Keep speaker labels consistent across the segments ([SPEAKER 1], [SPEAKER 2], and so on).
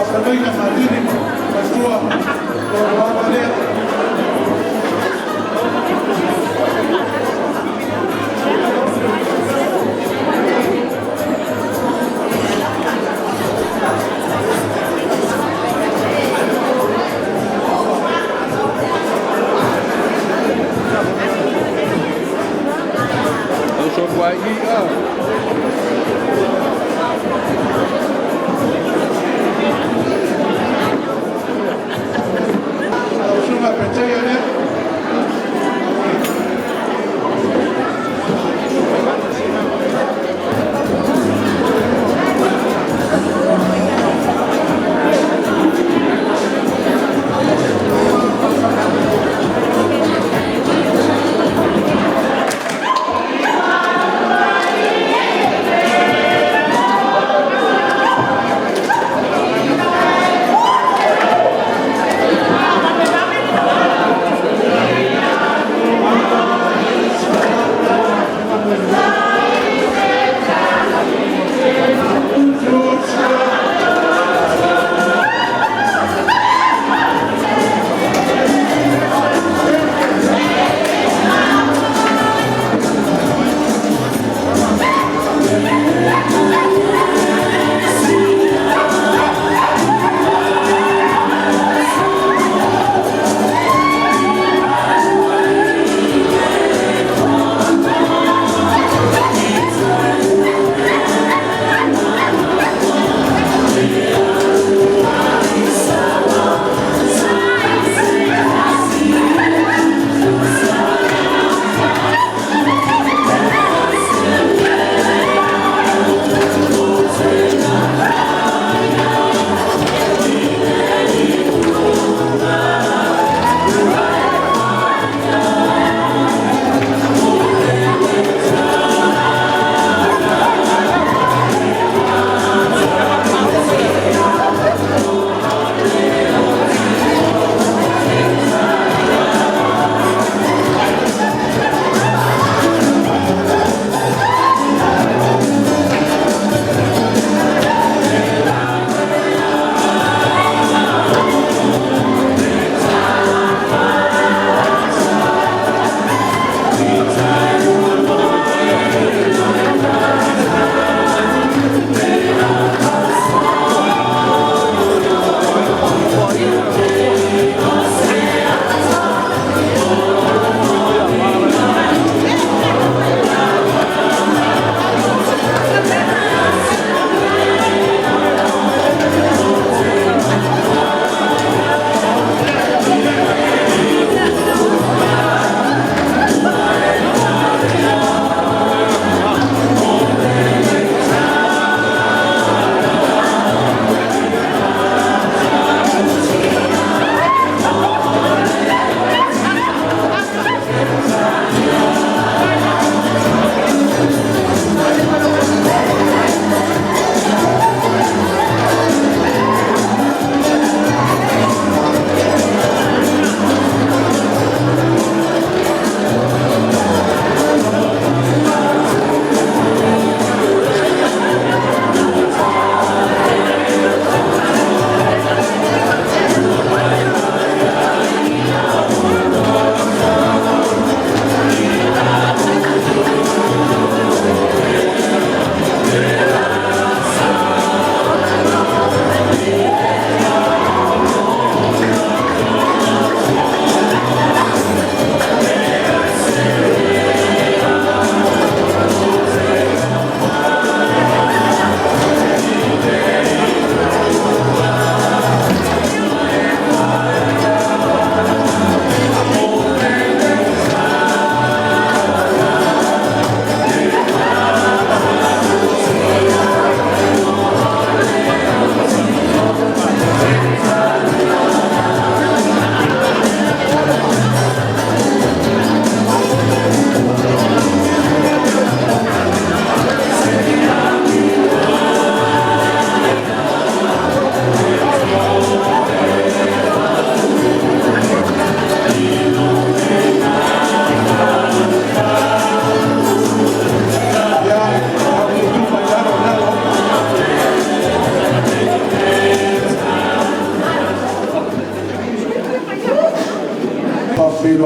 [SPEAKER 1] Toreka Mariota pasua Toreka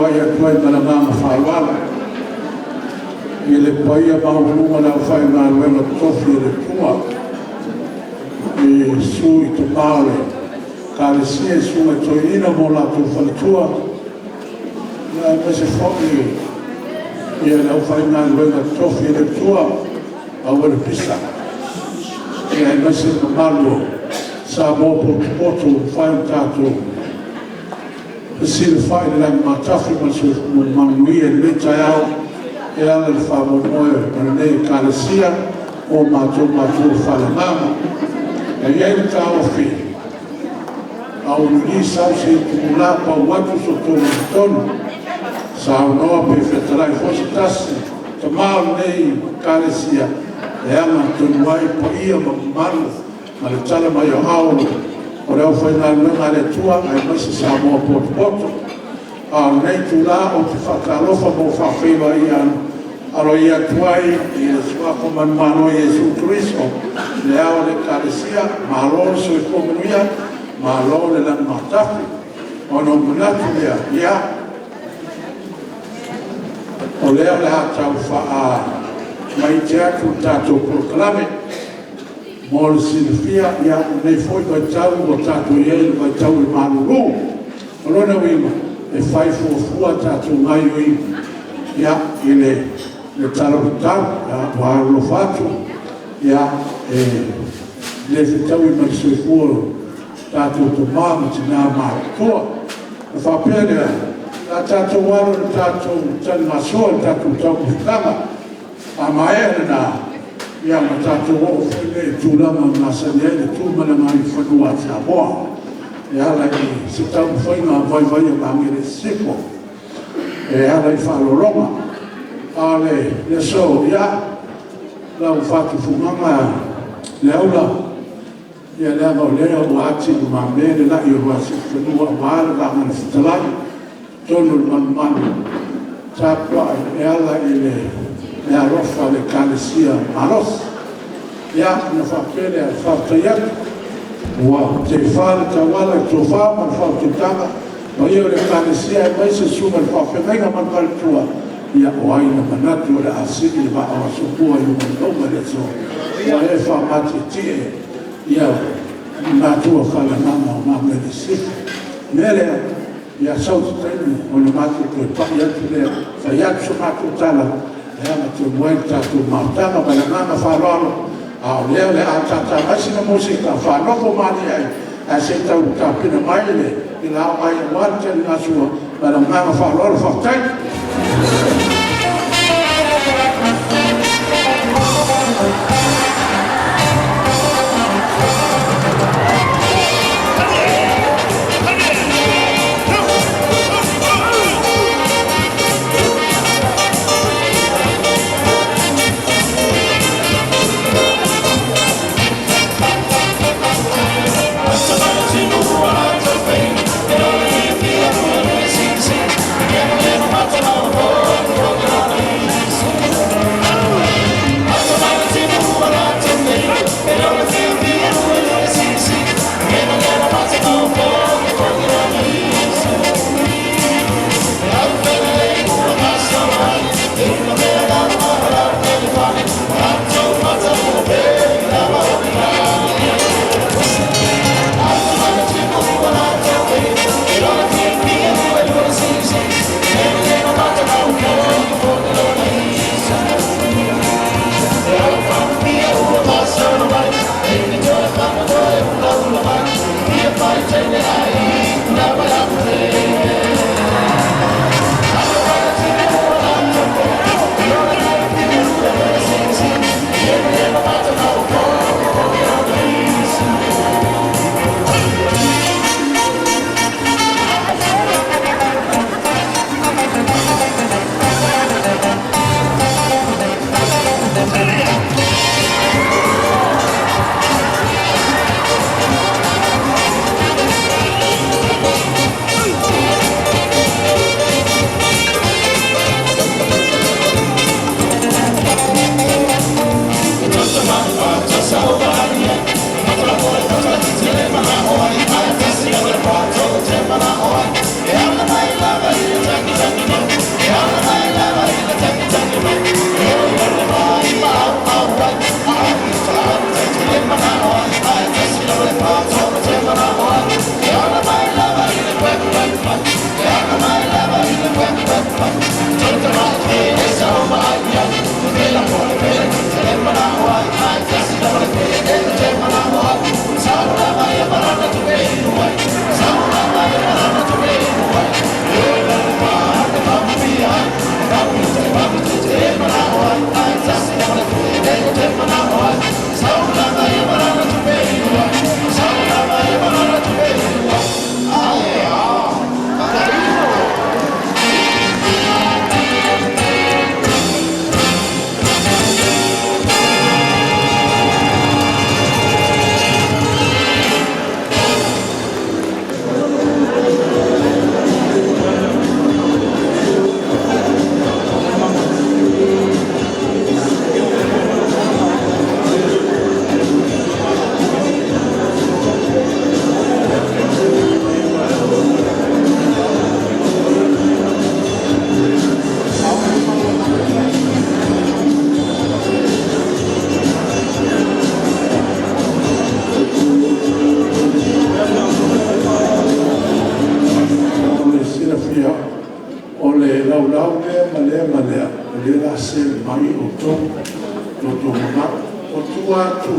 [SPEAKER 1] ai atuai malanga whaiwala. I le paia maununga na Whaimaono tofi le tua. I sui to pāle. Ekalesia sunga toina mo la tu whalatua. Na mese whoki. Ia na Whaimaono tofi le tua. Awara pisa. Ia mese mamalu. Sa mo potu whai tātou. Sila whai le matafi masu manuia le tai au. E ala le whamomoe nei Ekalesia o Mātua whalanama. E iei le tāofi. Au ni sau se tumula pa watu so tōna tonu. Sa noa pe whetarai fosi tasi. Ta mao nei Ekalesia. E ama tonu wai pa ia mamu. Ma le tala mai o haolo. O reo Whainaluega le tua ai maisi sa moa poto. Nei tula o te whakalofa mo whawhiwa i anu. Aro ia tuai i le suako manmano Jesu Kristo. Le ao le Ekalesia, malo so i komunia, malo le lan matafi. Ono manatu lea, ia. O lea le hatau wha mai te atu tātou proklame. Mo le Sisifo, ia, nei foi vai tau o tātou iei vai tau i manuru. O lona wima. E whai fuafua tātou ngai o imu. Ia, i le tarakutau, Laulaufono, ia, le whetau i Sisifo tātou te māma te nā Mātua. E whapea lea, la tātou waro le tātou tani masoa, tātou tau kutanga. A maere nā, ia ma tātou o whine tūlama masani le tūmana mai whanua te amoa. E ala i se tau whainga vai a mangere Sisifo. E ala i whaloronga. Ale, le so, ia, lau whatu fumanga, le aula, ia le ava o lea o ati o mamere, la i o wasi whanua o maara, la mana fitalai, tonu le manu, tāpua, e ala i le arofa le Ekalesia maros, ia, na whapele a whautaiaki, ua te whare tawala i tō whama, whaututanga, ma i o le Ekalesia e maise suma le whawhenga man paritua, ia o aina manatu o le asiri wa awa sopua i umanonga le so. Ia e whamati tie, ia Mātua whalanama o mamle le Sisifo. Nelea, ia sautu tainu o le Mātua koe pai atu lea, whai atu so Mātua tala, e ama te muai tātou Mātanga, whalanama whararo, a o lea le a tātā maisina musika, whanoko mani ai, a se tau tāpina mai le, i lao mai a wāri tani nasua, whalanama whararo whaktainu.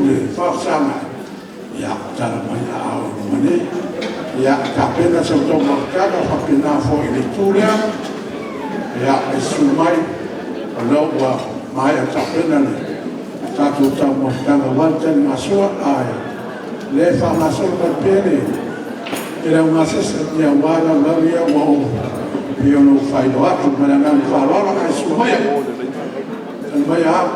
[SPEAKER 1] le whaksana. Ia, tala mai a au mane. Ia, ka pena sa tau markana, whapena fo i le tūrea. Ia, e sumai, o lau wa mai a ka pena le. Tātou tau markana wantani masua, ai. Le whanasoro mai pene. E rau ngasesa ni a wala lauia wau. Pio no whaido atu, mana ngani whalala kai sumai. Tani mai a hau.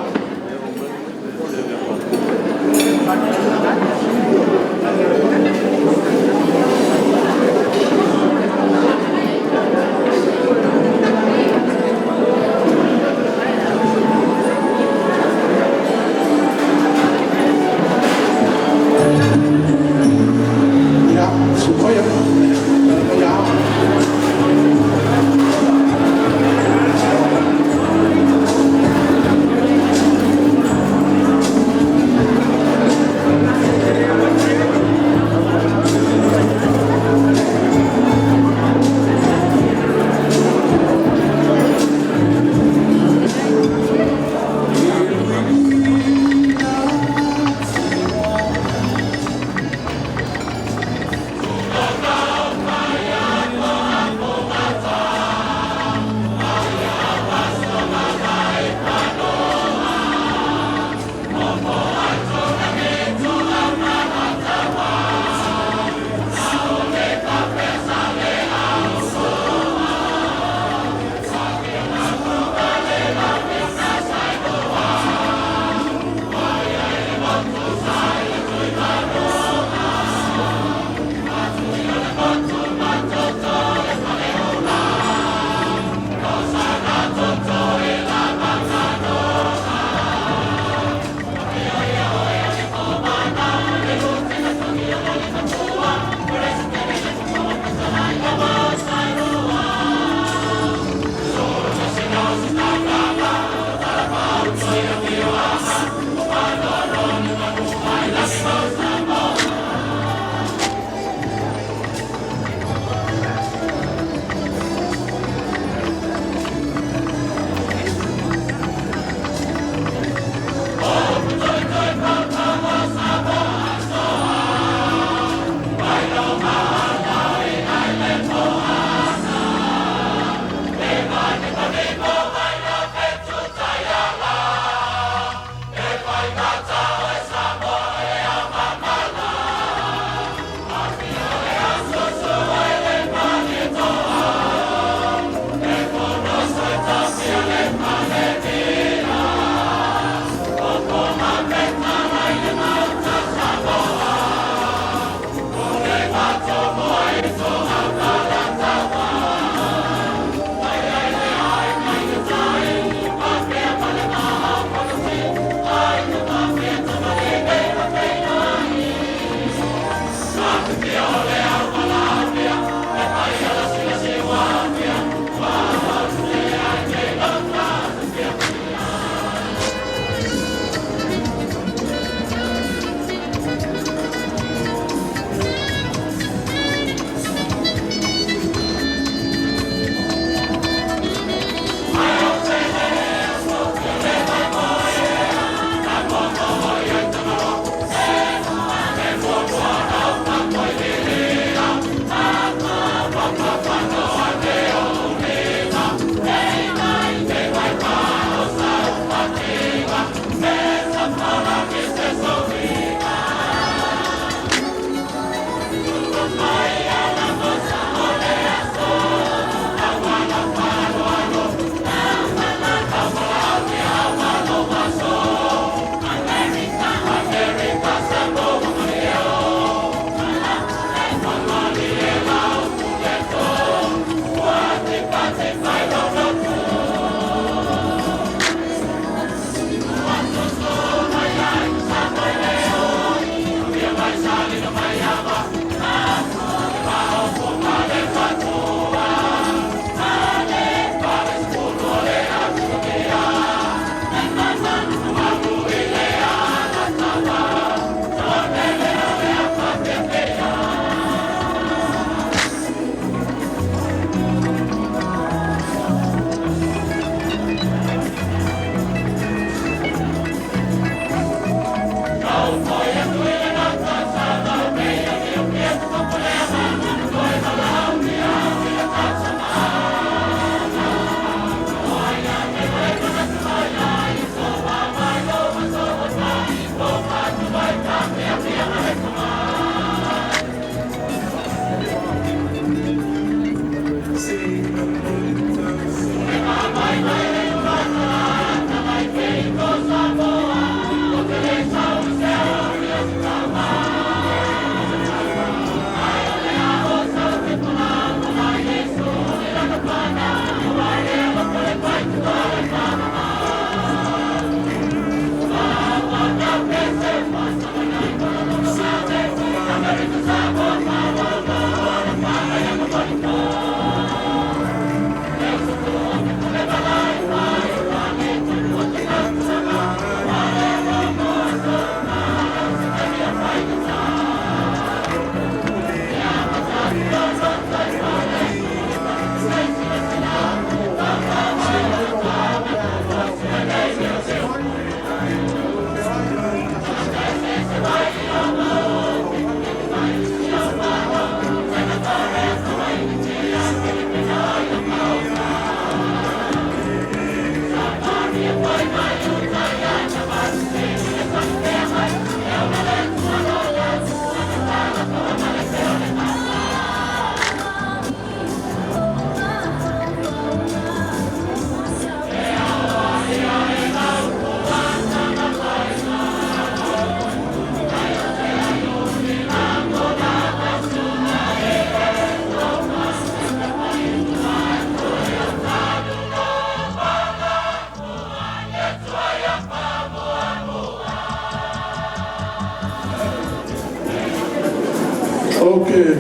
[SPEAKER 1] Okay.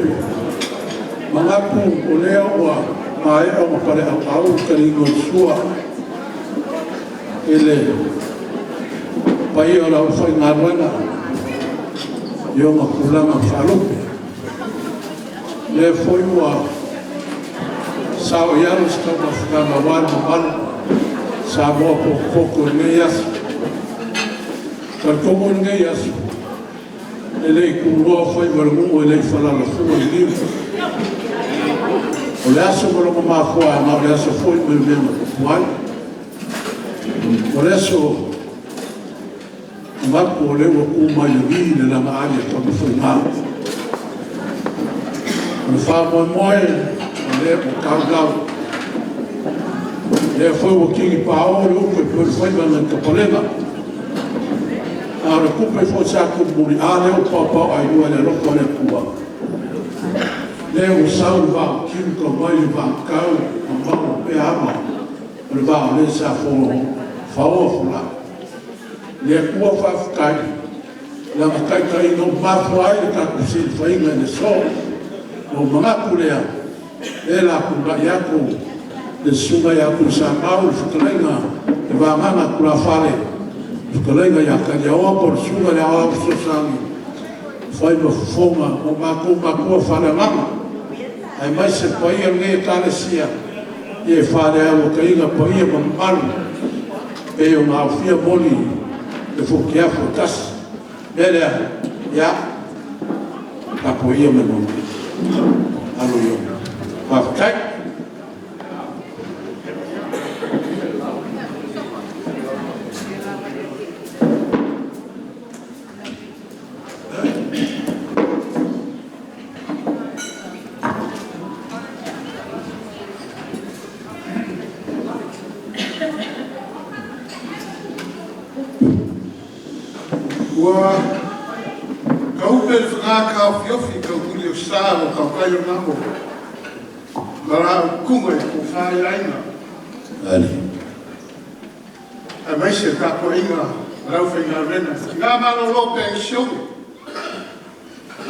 [SPEAKER 1] Mangapu o lea ua mai au mapare au karingo sua. Ele pai o lau Fuimaono. Yo Pulega Fealofani. Le foi ua sao iaro sta mafukanga wanu sa mo poko nei asu. Kalkomo nei asu. Ele kuroa foi marumu ele Falalofano livro. O le asu marumu mafua ma le asu foi mema kuai. O le asu Mapo le wa kuma yuri le la maani to Fuimaono. O fa mo moe le o kaugau. Le foi o kingi pao le o foi ma to Pulega. Ara kupe fo sa ku muri ale o papa ai ua le roko le kua. Le o sau va kim ko mai va kau ma pe ama. Le va le sa fo Faofula. Le kua whawhakai, la makai no Mātua e ka Sisifo ne so, o mga pulea, e la kura iaku, le sunga iaku sa mau, whakalenga, e wāmanga kura whare, whakalenga iaka ia oa por sunga le awa usosangi, whai ma Fofoga, o makua whare mama, ai mai se paia nge Ekalesia, e whare awa ka inga paia mamaru, e o maawhia moli, e fo kia fo tas ele ya ka po ia me no alo yo pa kai
[SPEAKER 2] Fiofi ka uli o sa o ka kai o namo. Mara kunga e ko whae aina.
[SPEAKER 1] Ali.
[SPEAKER 2] A mai se ka ko inga rau whainga rena. Ngā maro lope e shunga.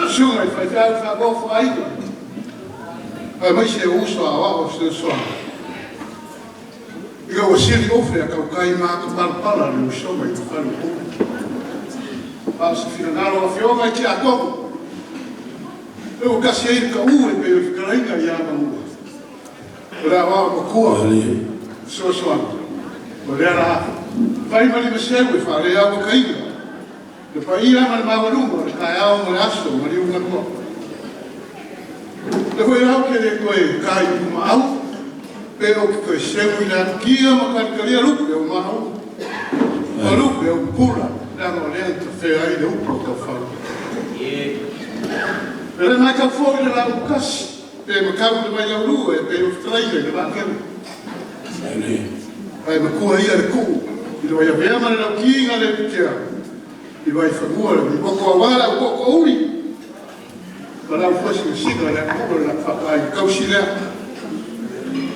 [SPEAKER 2] Shunga e whaitau wha gofo aina. A mai se uso a wao se soa. Ika o siri ofe a kau kai maa ka parapara le o shunga i ka wharu kuka. Pasa whina ngaro a whionga i ki a koku. Eu kasi ai ka ue pe o whikarainga i ama ua. Ora wao ma kua. So soa. O rea raha. Whai mani maseru e whare au ka inga. Le pa ia mani mawarunga, le kai au mani aso, mani unga kua. Le hoi au ke le koe kai kuma au. Pe o ki koe seru i la kia ma karikaria lupe o mahau. Ma lupe o pula. Namo lea ta whea ai le upo ka wharu. Ele mai ka fōi le lau kasi, pe makau le mai lau lua, e pe o whtraile le wakere. Ai makua ia le kuu, i le waia vea mane lau kiinga le pikea. I wai whangua le, i koko awala, o koko uri. Ka lau whasi le siga le kua le whakai, kausi lea.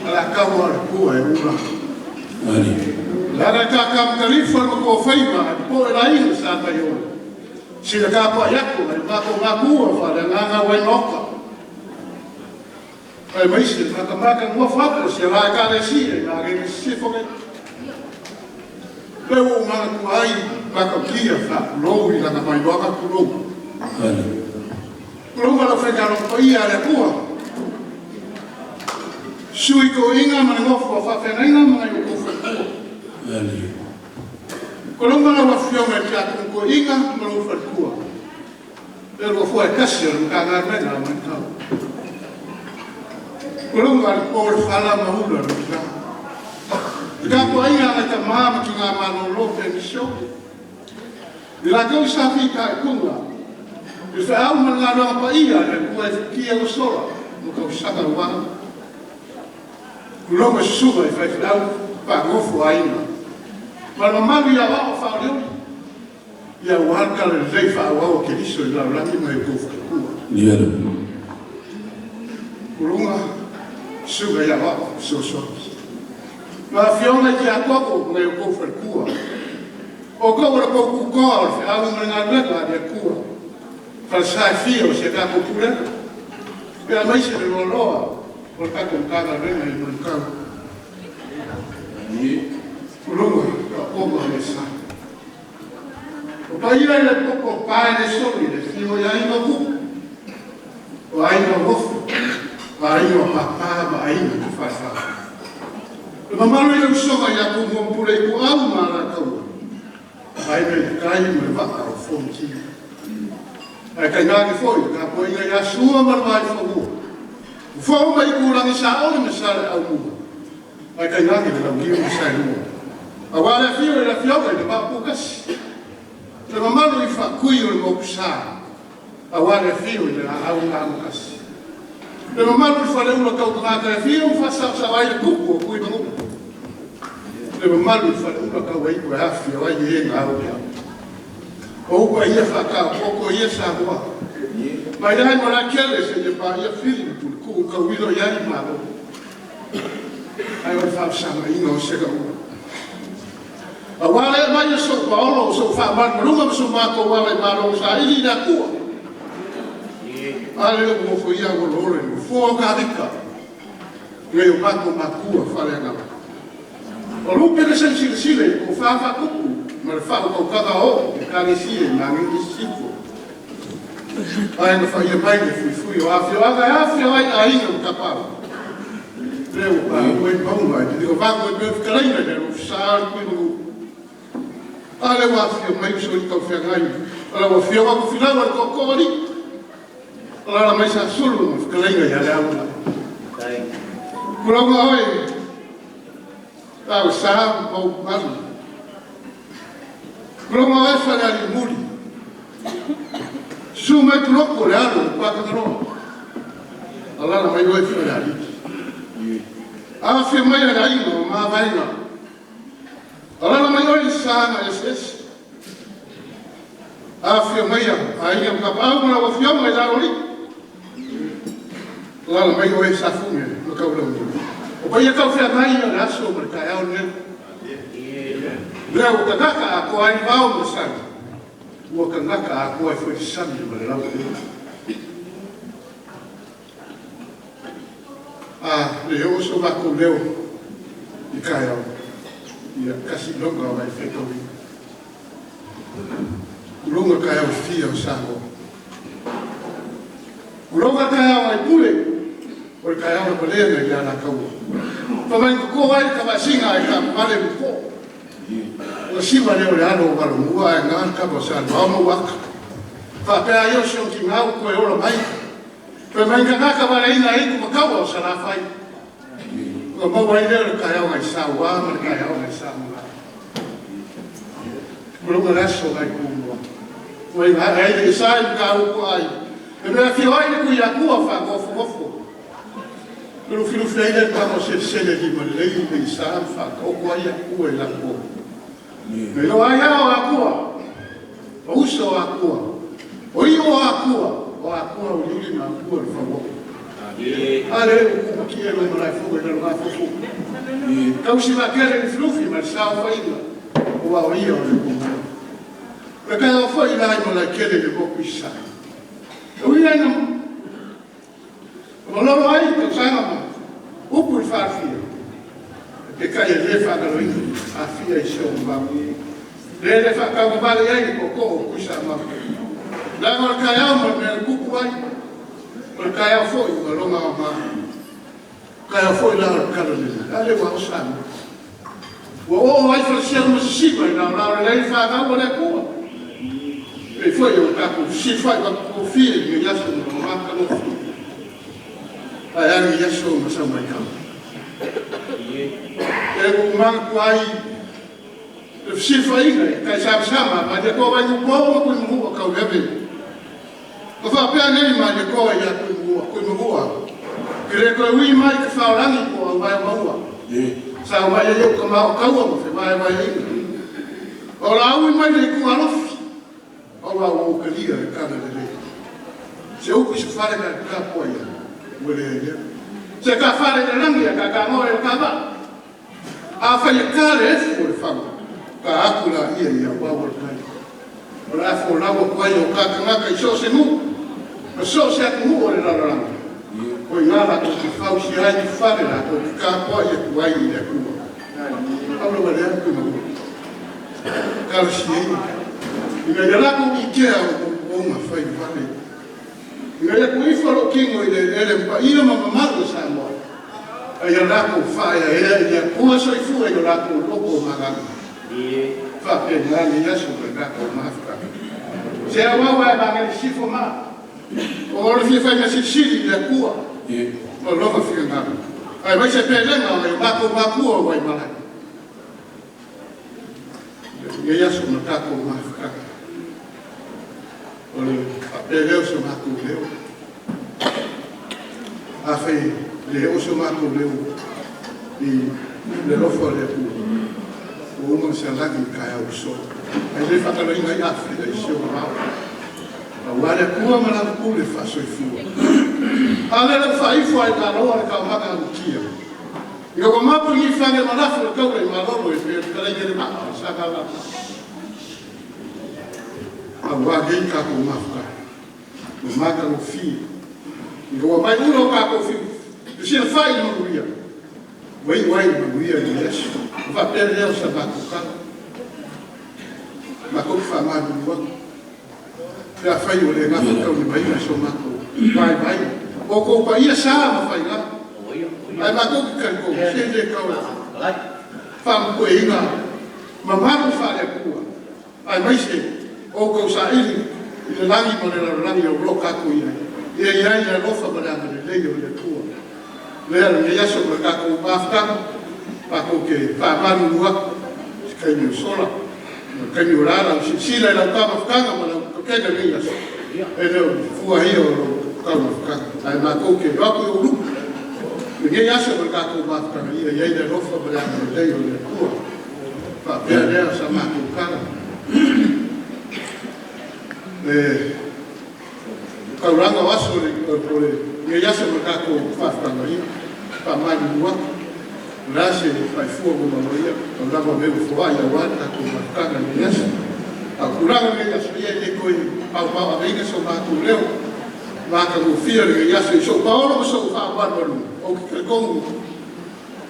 [SPEAKER 2] Ala kaua le kua e ura. Lana ka kam kalifa le kua whaima, a po e la inga sa tai ora. Sila ka pa yaku, ai mako makua whare nganga wai noka. Ai maisi, maka mua whako, si ala Ekalesia, nga geni Sisifo ke. Leo o mga kuai, maka kia whakulou, i langa mai waka kulou. Kulou mara whekaro paia ale kua. Sui ko inga mani ngofu wa whawhengaina, mga i uko whakua. Kolomba wa fionga ki atu ko inga mo fa kua. Pero foi kasi o ka mena mo ka. Kolomba por fala ma hula ka. Ka ko inga na ka mama ki nga ma no lo pe sho. La ko sa fi ka kunga. E fa au ma nga no pa ia ko ki e sola. Mo ka saka wa. Kolomba suba e fa au pa go fo aina. Mas mamãe ia lá o falou e a arca le rei falou que isso lá lá que mai gofu ku. Kulunga suga ia lá so. Ma fiona que a toco mai gofu ku. O ko ora ko ku ko fa au mai na rega de ku. Falsai fio se ka ko Pulega. Pea mai se le loa. Por ka ko ka renga I mo ka. Pulega ka o le sa. O pai le poco pai le soli le fio ya I no ku. O ai no hofu. Ai no papa ba ai no fa. Mamalo ia usoga ia ku pule ku au mara kau. Ai me kai me va au fonti. Ai kai ngai foi ka po ia sua marwai fo. Fo mai ku lang sa o me sa au mu. Ai kai ngai le ngi mu sa mu. Agora fio ia fio de ba pukas. Le mamalo I fa ku I mo sa. Agora fio ia au na kas. Le mamalo I fa le una kau ka fio fa sa ai ku ku I mo. Le mamalo I fa una kau ai ku afio ai e ngau ia. O ko ia fa ka ko ia sa boa. Mai dai mo la kele se le pa ia fili ku ka wilo ia I ma. Ai o fa sa mai no se ka. Awale mai so Paulo so fa ma runga so ma ko wale ma ro sa I na ku. Ale mo fo ia go lore mo fo ka dika. Ngai o pa ko ma ku fa le na. O lupe le sile o fa kuku. Ma fa ko ka o Ekalesia na ngi Sisifo. Ai no fa ia mai fui o afio ai ai no kapal. Leo pa o e pau mai digo va ko be kalaina de o sa ku no. Ale wa afio mai so I ka Feagaiga. Ala wa afio ko final ko ri. Ala mai sa sulu mo kalaina ya la. Dai. Kuronga oi. Tau sa mo malu. Roma vai falar de muri. Suma troco le alo pa ka ro. Ala mai vai falar. A fe mai era ino ma vai na. Ala mai oi sa na es. A fe mai ai am ka pa ma o fe mai la ri. Ala mai oi sa fu me no ka ro. O pai ka fe mai na so per ka ao ne. Leo kangaka ako ai vau mo sa. Ua kangaka ako ai foi sangue mo le lau. Leo so va ko leo. I kai au. Ia kasi longa vai feito. Longa kai au fia o sango. Longa kai au ai pule. O kai au ko le na na kau. Pa mai ko ai ka va singa ai ka male ko. O siwa leo le alo o kalumua e ngā kapa sa noamo waka. Whapea io si o ki ngau koe ora mai. Koe mai ka ngaka wale ina i ku makaua o sa la whai. Koe mau ai leo le kai au ngai sa ua, ma le kai au ngai sa mua. Kurunga raso ngai kumua. Koe ngā ai le sa i ka uku ai. E mea whio ai le kui a kua wha ngofo ngofo. Kuru filu whileile kamo se sele ki ma lei le sa wha koko ai a kua i la kua. Me lo ai ao akua. O uso akua. O io akua. O akua o yuri na akua le whango. Ale o kupa ki e mai marai fuga i la fufu. Kausi ma kere ni flufi ma sa o whainga. O ao ia o le kuma. Me kai o whai lai marai kere le boku i sa. O ia ina. O loro ai ka sanga ma. Upu i whawhia. E kai e le Whakaloiga, a fia I seo mau. Le whakau mare ai ko ko kusa mau. Lango le kai au ma me kuku ai. O le kai au foi, o longa o ma. Kai au foi lango le kalolele. Ale wa o sama. Wa o ai fa sia mo sipa na na le whakau o le kua. E foi o kapu si fai wa ko fia I yaso no ma ka no fia. Ai ai yaso mo sa mai ka. E o mangu ai e Feagaiga kai sama ma de ko vai ko ko mu ka leve ko fa pe nei ma de ko ia ko mu que le ko wi mai ka fa rangi ko vai maua sa vai eu ko ma ka wo fe vai ora wi mai de ko alof ora o ka lia ka de se o que se fare ka po ia wele se ka fare de rangi ka mo e ka ba a fa ia kale e fo le fa ka akula ia wa kai O la fo lawa kwai o kakangaka I so se mu. Ma so se atu mu o le rararanga. Ko I ngā rako ki whau si ai ki whare rako ki kā kwai e kuai I le kua. Aura wa lea kui mabu. Kara si ei. Ina ia rako I kea o ngā whai whare. Ina ia kui wharo kingo I le ele mpa ina mamamaru sa moa. Ia rako whae a ia kua soi fua I rako loko maganga. Whape ngani yasu ka rako mafka. Se a wawa e mangani sifo maa. O ora fia fai na sisiri ia kua. O loka fia ngana. Ai vai se pelenga o e mako makua o ai malai. Ia yasu na kako mafka. O le apeleo se mako leo. A fai le oso mako leo. I le lofo le kua. O uma se alagi kai au so. Ai le whakara inga I Afrika I seo rao. A wale kua mana kule faso I fua. A le le whaifu ai ka roa le kau maka au kia. Ia wa mapu I whange manafu le kaura I malolo I pere kare ngere maka o saka la. A wage I kako mafuka. O maka o fi. Ia wa mai uro kako fi. Sia whai manuia. Wai manuia I Yesu. Va pere leo sa makuka. Mako whamanu wako. Pea whai o le ngāwha kau ni maina so mako. Vai. O kou pa ia saa ma whai ngā. Ai mako ki kai kou. Sende kau. Whamko e inga. Ma maru whare kua. Ai maise. O kou sa ili. I le langi mo le rangi o bloka ko ia. Ia iai le lofa ma le anga le lei o le kua. Lea le yaso ma kako mafkama. Pako ke whamanu wako. Kai ni sola. Kai ni urara. Sila I lau kama whakanga ma lau. Kena ringa so. E leo fua hia o kauna whakanga. Ai mako ke rapu o lupu. Nge yasa ma kako mafkanga ia. Iei le rofa ma le anga le lei o le kua. Whapea lea sa mako kara. Kauranga waso le nge yasa ma kako mafkanga ia. Whamani muaka. Rase fai fua mo manoia. Kauranga meu fua ia wani kako mafkanga nge yasa. A kuranga me yaso ia te koi pau a veiga so mātou leo. Maka mo fia le yaso I so paolo mo so whawaru. O ki krekongu.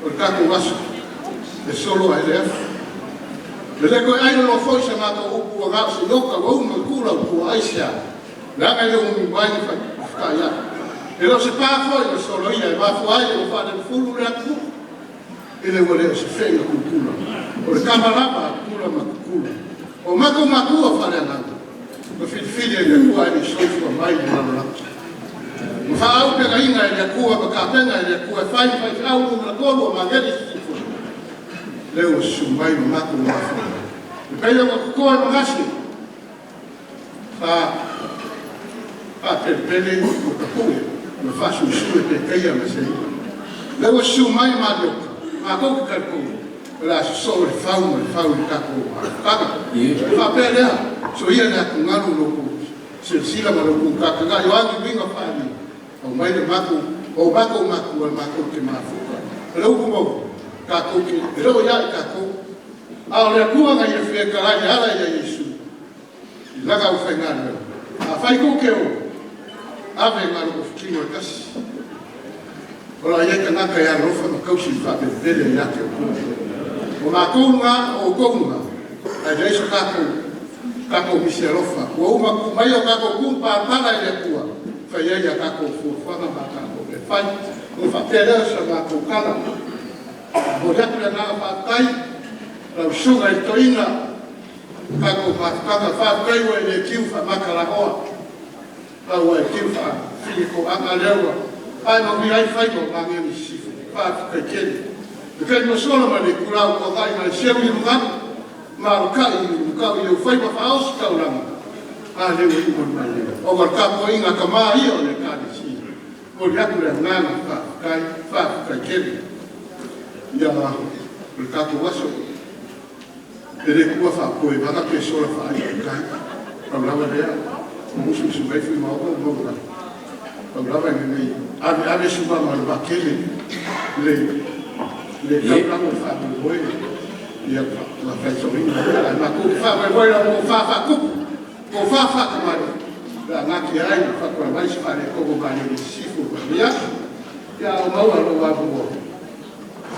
[SPEAKER 2] O kako waso. E solo ai lea. Le leko e aino lo foi sa mātou upu a ngāo se yoka wa uma kura upu a aisia. Ranga le umi waini whakaya. E lo se pā foi le solo ia e mafu ai o whane fulu rea ku. E le wale se whenga kukula. O le kamarama kula ma kukula. O mako makua whare ananga. Ma whiwhiri e le kua e ni soifua mai ni rana. Ma whaau pega inga e le kua, ma kāpenga e le kua e whai au nunga kolo o Magele Sisifo. Leo sumai ma mako mawhana. E pei o kukoa e mangasi. Pele o kakue. Ma whasu sue pe keia ma se ina. Leo sumai ma dioka. Ma koki karkou. La so le fau le kako kaka fa pelea so ia na kungaru loko sila ma loko kaka ga yo angi winga fani o mai le mako o mako ke mafuka le uko mo kako ke ro ya kako a le kuanga ia fe kala ya ala ya Yesu la ga fa ngana a fai ko ke o ave ma lo fkimo kasi ola ia kana ka ya rofa ma kausi fa pele ya ke o ngā kounga o kounga, ai reiso kako misi arofa. Ua uma mai o kako kumpa para I le kua, whai eia kako fuafanga ma kako e whai, o whapelea sa kako kala. O reatu le ngā whaakai, lau sunga I toina, kako whaakai whaakai wa I le kiu whamakala hoa. Lau e kiu whiliko anga lewa, ai mawi ai whai mo mangeni sifu, whaakai kene. E kai mo solo ma le kurau ko kai ma se wi lunga ma kai I fai pa faus ka uranga a le wi mo mai o mar ka po inga ka ma I o le ka di si o ya ku le ngana fa kele ya le ka to waso e le ku fa ko e va pe solo fa ai kai problema le mo su vai Fuimaono mo la problema ni ave su va ma va kele le kapramo fa boi ia la fai sorina ma ku fa mai voi la fa kupu Ko whawhaka mai, la ngaki ai, whakua mai si whare koko mai ni Sisifo mia, ia o maua lo wabuo.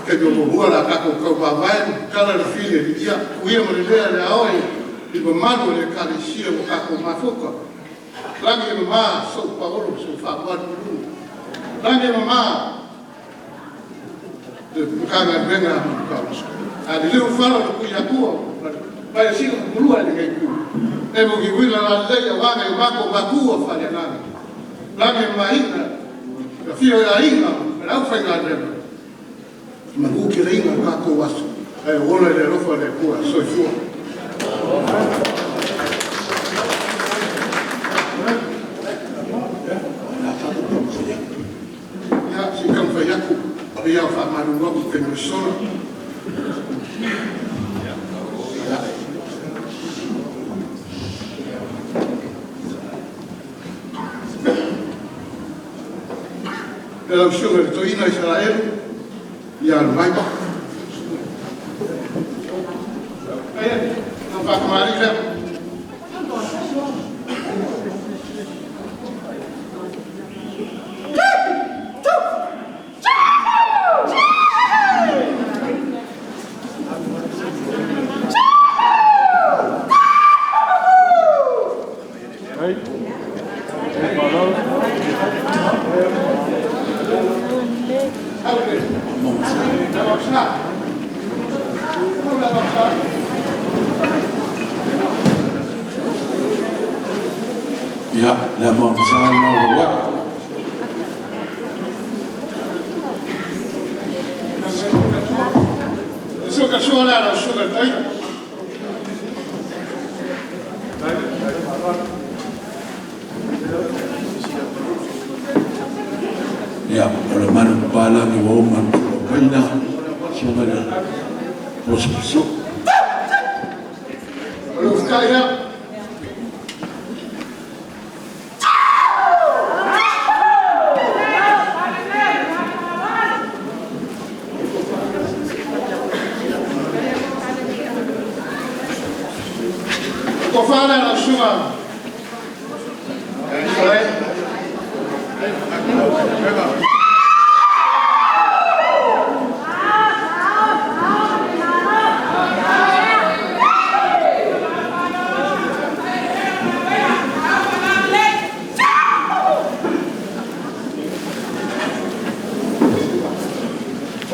[SPEAKER 2] Ke ko bua la kako ko vai, kala le file ni ia, uia mo le le aoi, i mo manu le Ekalesia mo kako mafoka. Langi mama so paolo so whakua tulu. Langi mama, de kanga venga kaus. A de leu fala do Tuiātaga, vai assim com pulua de que e mo ki wila la leia wanga i mako makua fale nani. Lange maina, ka fio ya inga, me lau whainga rema. Magu ki reinga kako wasu, e ola le rofa le kua, soi fua. Ya, si kam whaiaku, ia whamaru waku ke mesona. Dalam syurga itu ina Israel, ya lumayan. Ayah, nampak kemari kan?
[SPEAKER 1] Ya, la Mautagaluega.
[SPEAKER 2] Suka suara la suka tai.
[SPEAKER 1] Ya, orang mana kepala ni woman kaina semua dah busuk.
[SPEAKER 2] Lu kaya Kofana na shuma.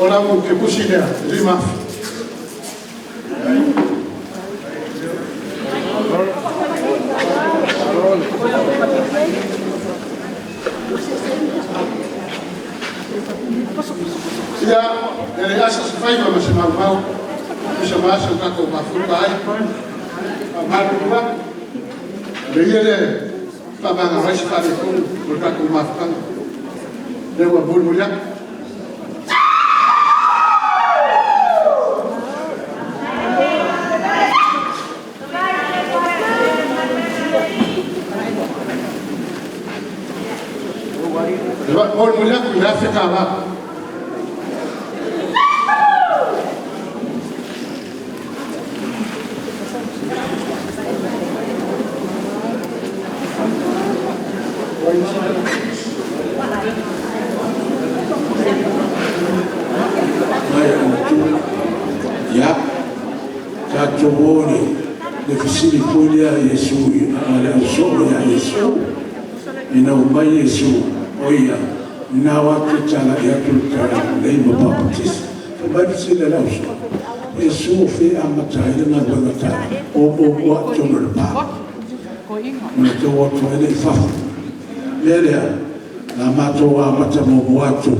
[SPEAKER 2] Hola, que pusida, lima. Ya, dari asas Feagaiga masih mau bisa masuk ke Fofoga ai, Mātua, dia le pabanga rais pada pun berkaku maafkan, dewa burmulia. Dewa burmulia kuda Feagaiga.
[SPEAKER 1] Ya, kacoboni defisili Pulega Yesu, ada usul ya Yesu, ina umbai Yesu, oya, ina waktu cara ya tulkara, lei bapatis, kembali sila lausu, Yesu fi amatai dengan berkata, obo buat cuma lepas, mereka waktu ini faham, dia la Mātua matamu buatu,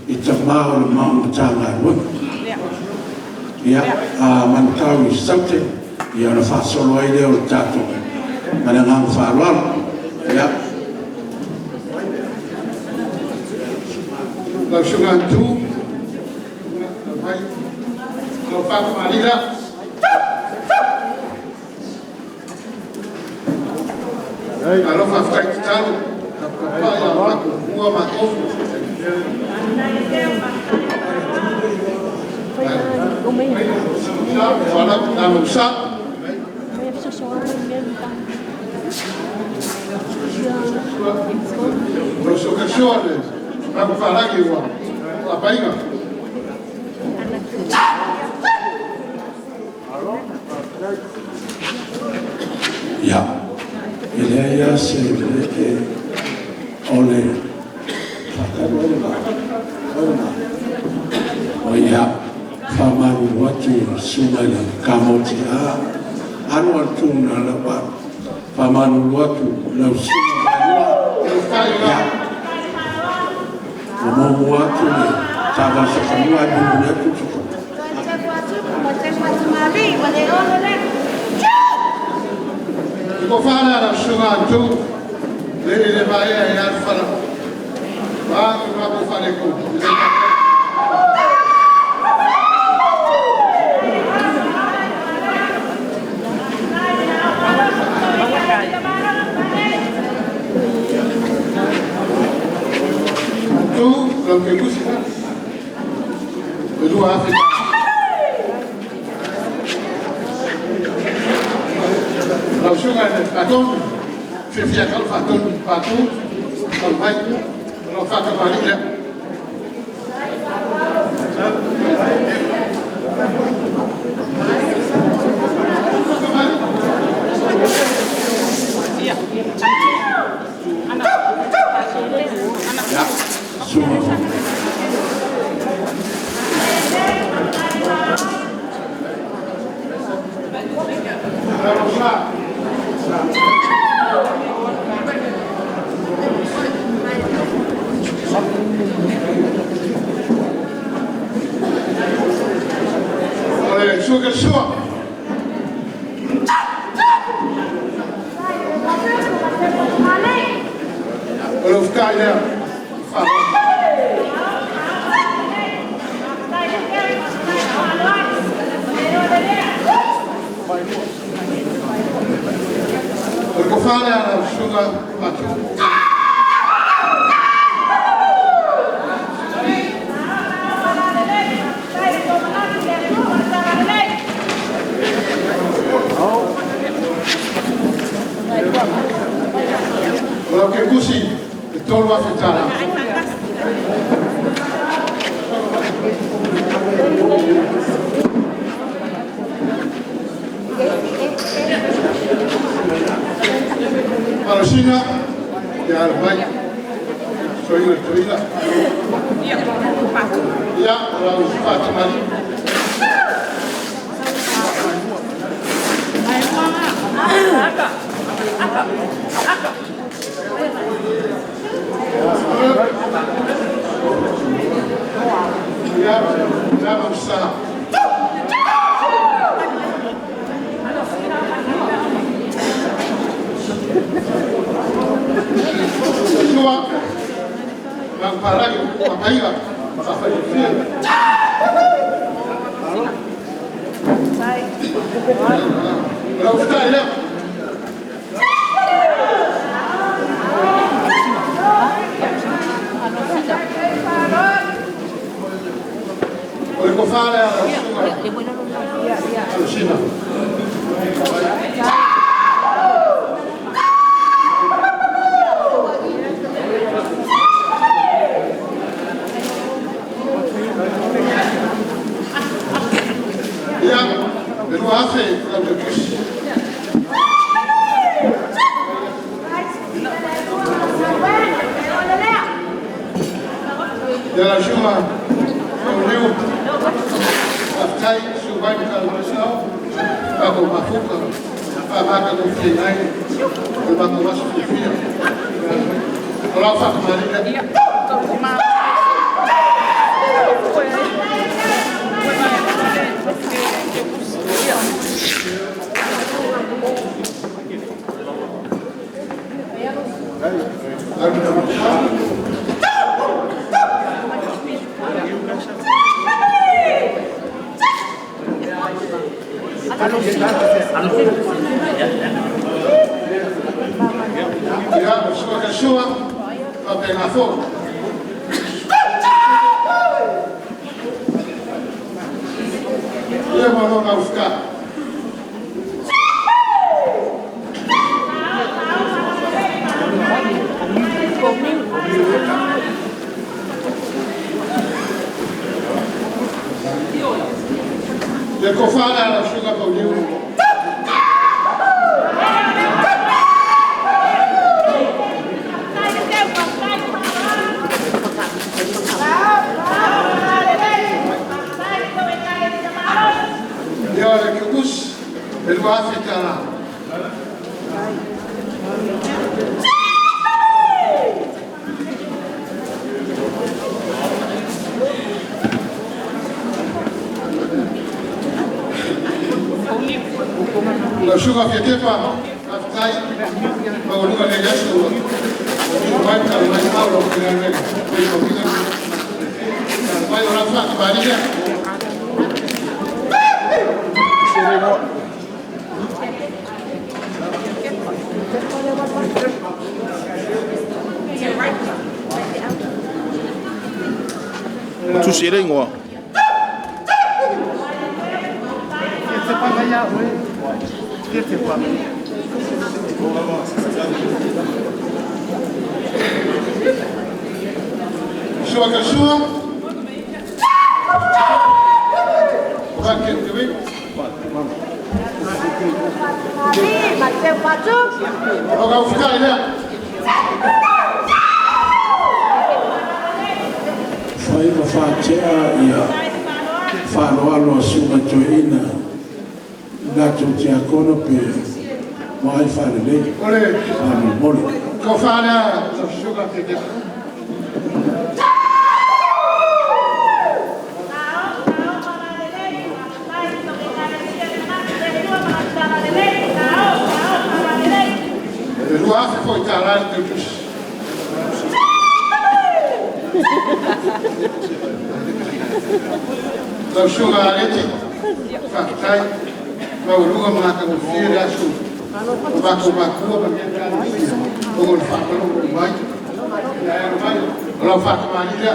[SPEAKER 1] itamau mau Matāgaluega. Ya, mantawi something, ya na fasolo ile o tato, manangang farwal, ya.
[SPEAKER 2] Lausungan tu, kalau Pak Mariota, kalau Pak kita, apa yang aku buat makov. Wala na usap. Prosocazione, ma farà che vuole. La paina.
[SPEAKER 1] Ya, ele ia se ole. Oia, famaru watu sumali kamotia, anu tuna lapa, famaru watu la sumali ya, omo watu ni tabasa kamua dunia tutuko.
[SPEAKER 2] Kofana la sumatu, le baia ya fara, wa kufane ko. Lo que gusta, lo hace. La opción es el patón, se fiaca el patón, el baño, lo faca marina. Le kofana la sugar Pauliu. Ya le kubus el Afrika. La sugar Fetepa, Aftai, Gāluega Negasu, Maita, Mauro, Maria.
[SPEAKER 3] Tu sais ngwa.
[SPEAKER 1] Faima whātea ia whāroalo sunga joina Gato te akona pe mai whārelei mole.
[SPEAKER 2] Ko whāna la sugar Fetepa. Luafe foi tarar Teutupe. La sugar arete. Fatai. Gāluega Mātua asu. Baku Ongol whakaro mai. La whakamania.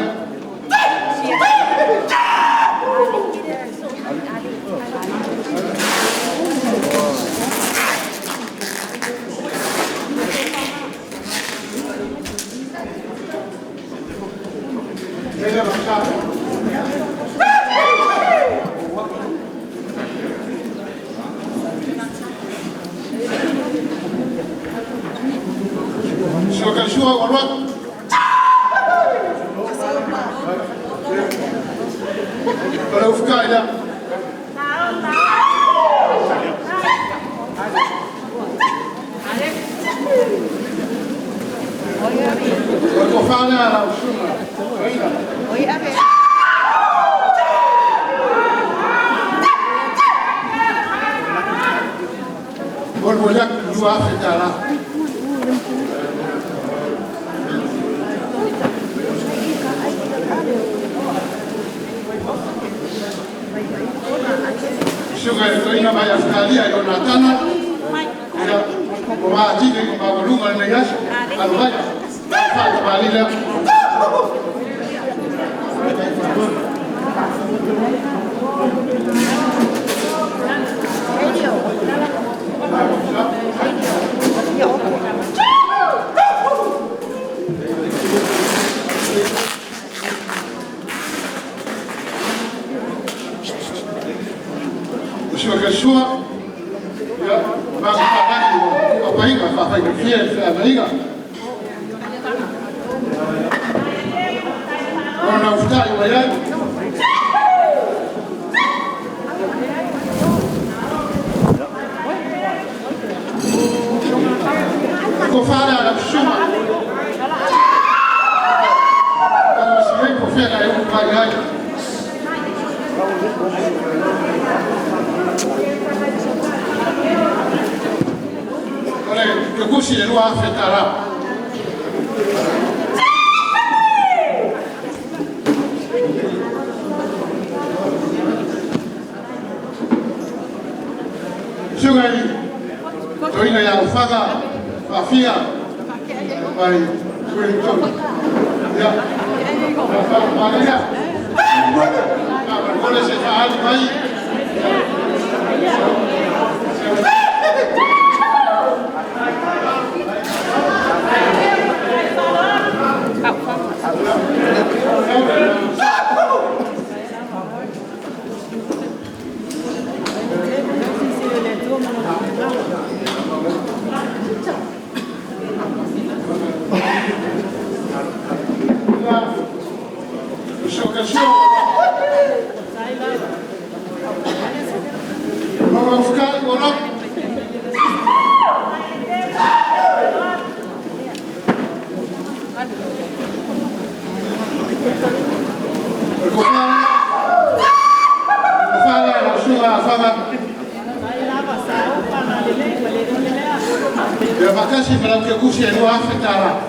[SPEAKER 2] kasi para que kusi no afetara.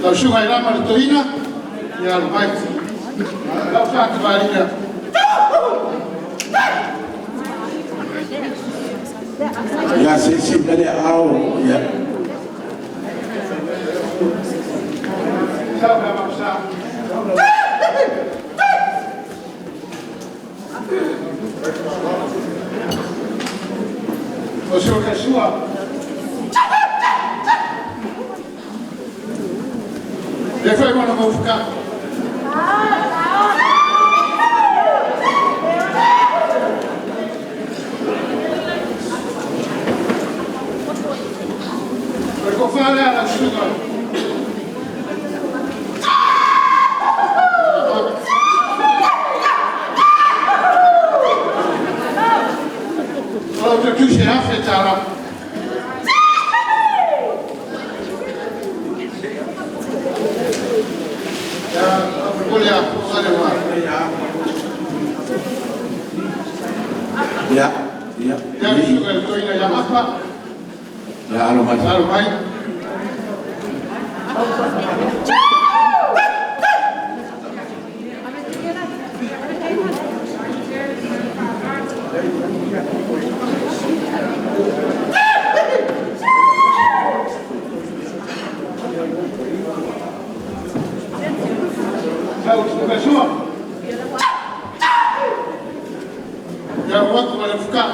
[SPEAKER 2] Lau sungai lama le toina, ya mai. Lau sa kavalia.
[SPEAKER 1] Ya sisi kali au ya.
[SPEAKER 2] Sabe masa. O senhor quer sua? Depois quando eu vou ficar. Perché fare alla sua. Allora tu sei affettata. Pulega, sale qua.
[SPEAKER 1] Ya.
[SPEAKER 2] Ya suka itu ini yang apa?
[SPEAKER 1] Ya alumai.
[SPEAKER 2] Alumai. Ya waktu pada buka.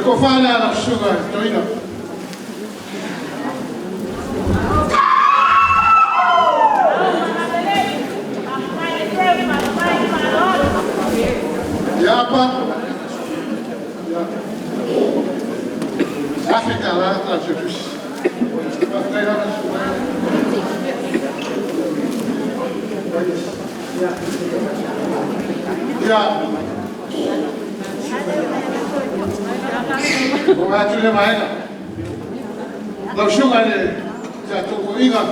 [SPEAKER 2] Kau faham lah sugar, tu ini. Ya apa? Afrika lah, terus. Ya. Mauinatu le maenga. Lau sunga le Teutupe inga.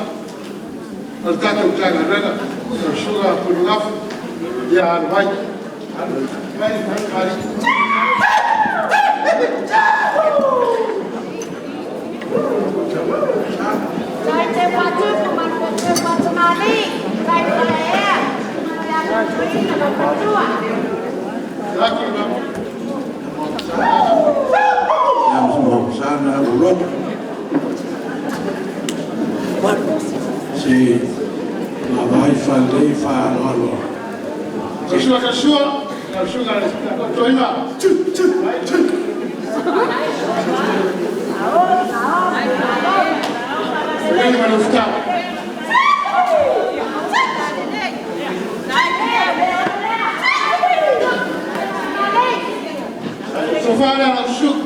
[SPEAKER 2] Al Gāluega. Lau sunga Pulega. Ya vai. Vai.
[SPEAKER 1] Yang semua sana ulun si mawai falei falolo.
[SPEAKER 2] Kasua, Tuiloma. Ini mana kita? Fofoga langsung.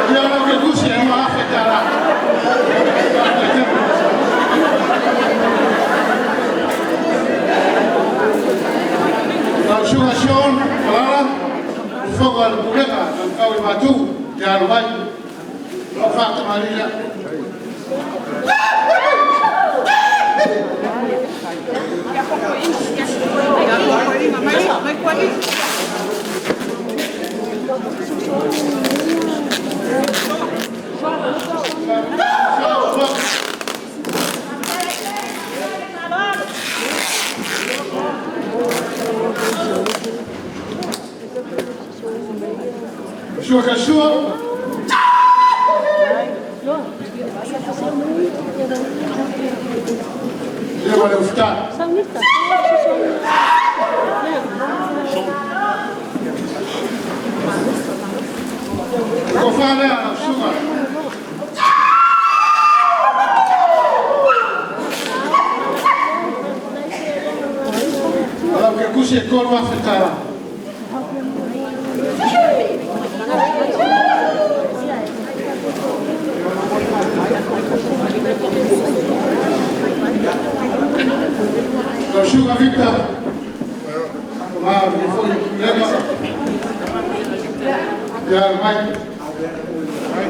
[SPEAKER 2] Dia orang bagus ya, maaf ya cara. Langsung asion, pelarang. Fofoga Pulega, Mauinatu, Gāluega. Fealofani Maria. Sua. Dia boleh ustaz. Kau faham lah, suka. Kalau kerja ekor wafetara. Osiga Feagaiga. Wow, before you Pulega. Yeah, Mike.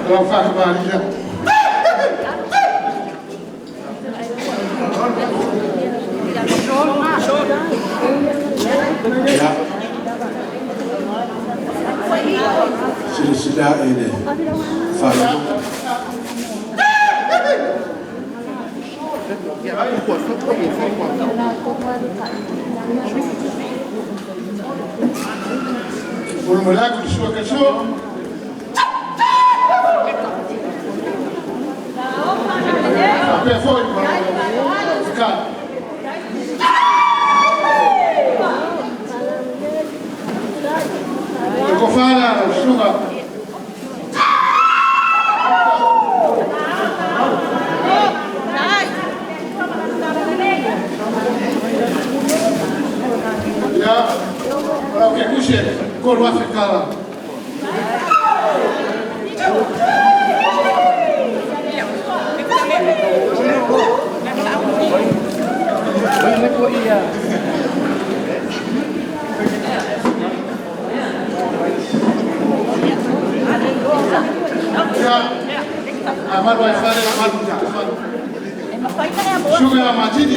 [SPEAKER 2] Laulaufono Maria.
[SPEAKER 1] Sila ini fala.
[SPEAKER 2] Pulega kusua kesua. Ape foi para Kofala Osiga. Ya, para que kuche kol wafikala. Amar vai fazer amar Sugar Martin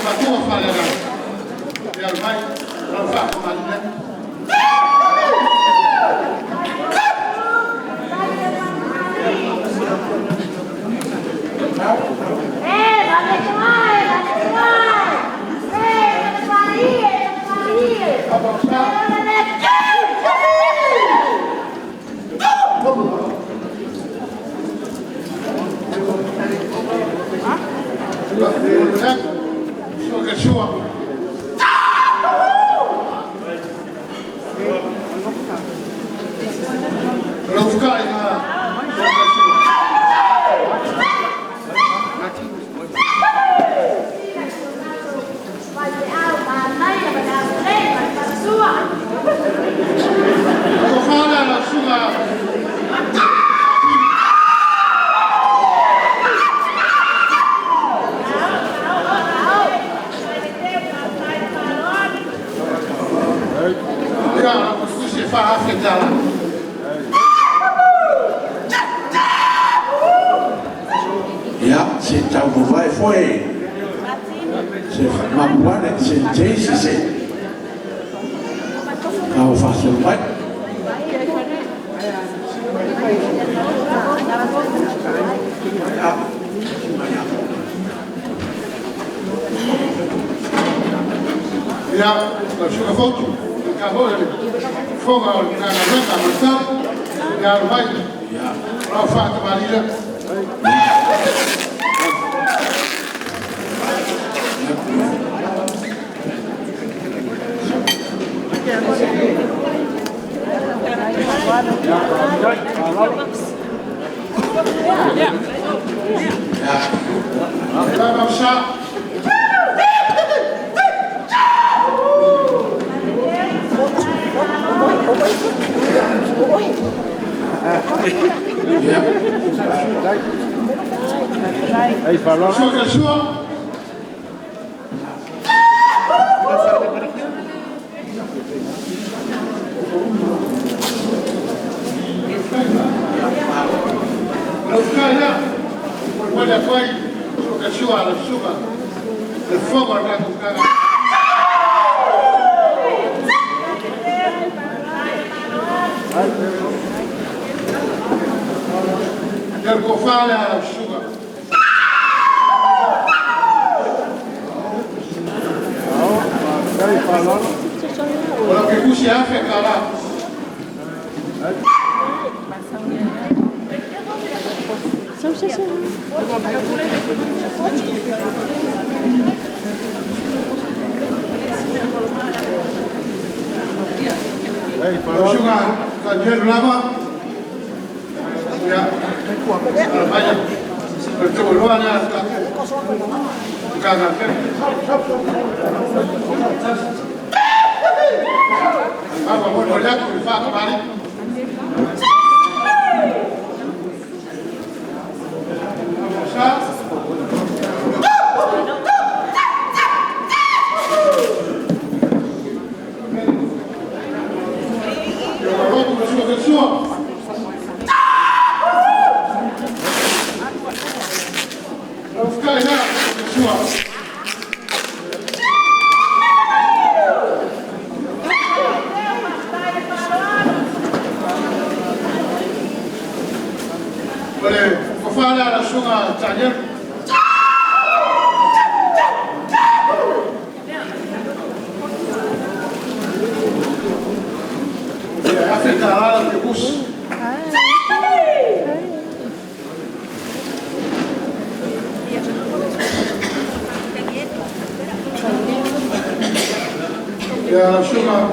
[SPEAKER 2] vai tua falha. Já vai Laulaufono Maria.
[SPEAKER 1] Ya, se tahu vai foi. Se mampuan se jesi se. Kau fasul baik.
[SPEAKER 2] Ya, Osiga foto. Acabou ele. Fofoga na Gāluega, Mātua. Ya, vai. Laulaufono Maria.
[SPEAKER 4] Aí falou.
[SPEAKER 2] Olha, foi a chuva, o fogo na cara. Quero que eu fale a chuva.
[SPEAKER 4] Aí falou.
[SPEAKER 2] Olha que puxa a África lá. Jogar cadeiro lava. Ya. Vaya. Pero lo van a cagar. Vamos a olhar por fato, vale? Vamos a Ya Shuma.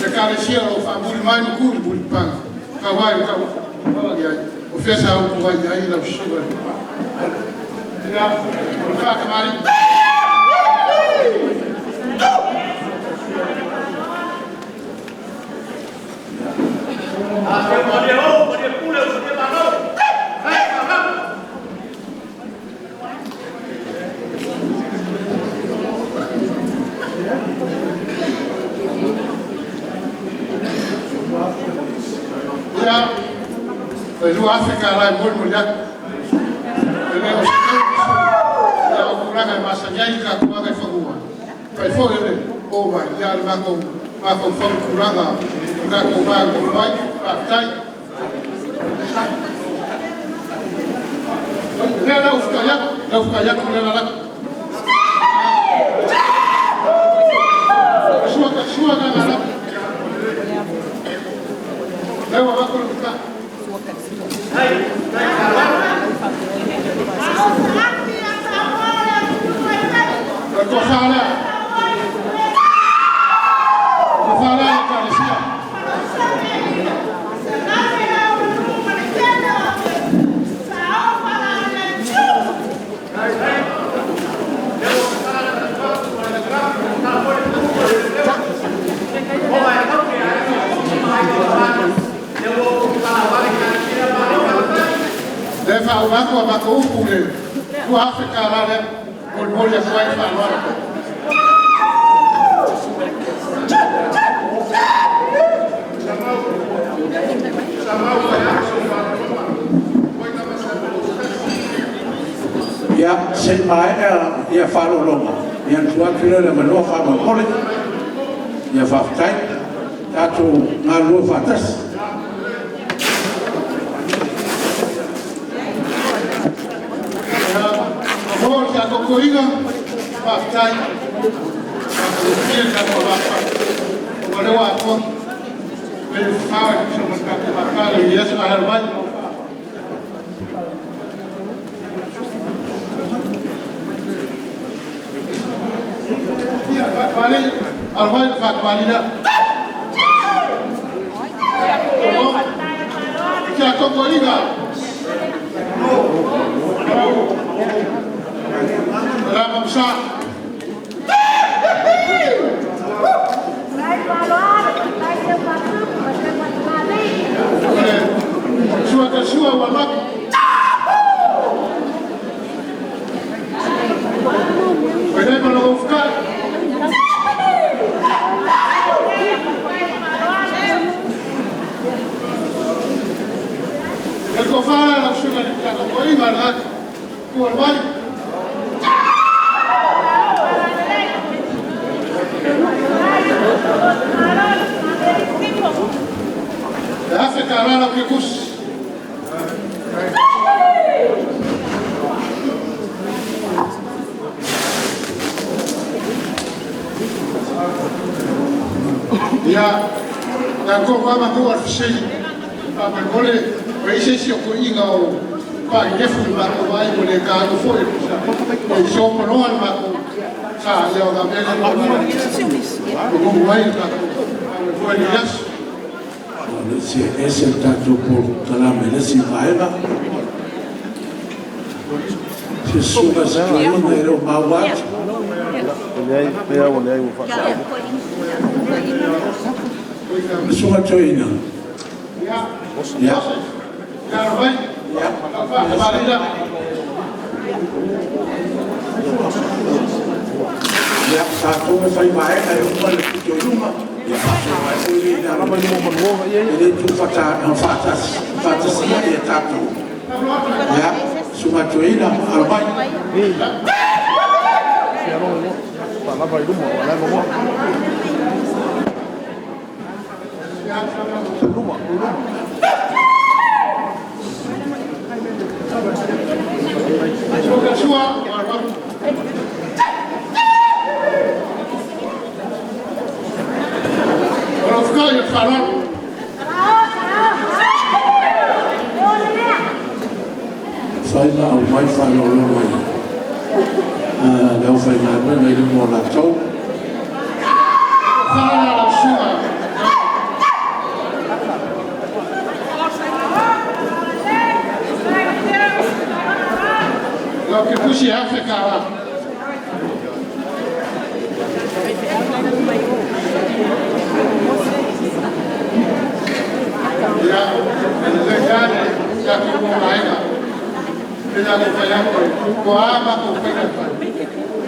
[SPEAKER 2] Ekalesia o fa buli mai ku buli pa ka wai ka ya o fesa o ku wai ai la sugar ya o fa ka mari a se mo de o de pule o de Ya, itu Afrika lah pun punya. Ini ya kurang masa jadi kat kurang Fofoga. Fofoga ini, oh my, ya makom kurang baik, partai. Ini ada ufkaya kemudian ada. Semua kan ada. Lewat waktu kita. Kofala Ekalesia. Leva o banco upule. O África lá né. Olha só aí agora.
[SPEAKER 1] Ya, sen mai ya Fealofani. Yang tua kira le mano fa mole. Ya fa tai. Tatu ngalu fatas.
[SPEAKER 2] Ya Gāluega, partai. Dia dah berapa? Boleh apa? Berfaham sama kata dia sekarang banyak. Ya, balik, alwal fat balida. Ya Gāluega. Dalam besar. Suatu walau. Bagaimana melakukan? Kofala langsung dari Gāluega nak keluar balik. Afrika rara kikus. Ya, dan kau mama kau arfisai. Apa boleh? Berisi siapa ingau? Pak Jeffrey maku bayi boleh kalau boleh. Isu penuhan maku. Saya orang bela maku. Bukan bayi maku. Bukan jelas.
[SPEAKER 1] Es el tanto por Ekalesia Feagaiga. Sisifo Suniula era Mauinatu. Suma Toina. Ya. Ya, satu Feagaiga era Tuiloma. Ele tu fatas dia tato. Ya, suma Toina albai. Faina au mai Fealofani. Leo faina na ile mola tau.
[SPEAKER 2] Lo que puse África lá. Ya, ya que Pūlega. Ele vai com água, com pega.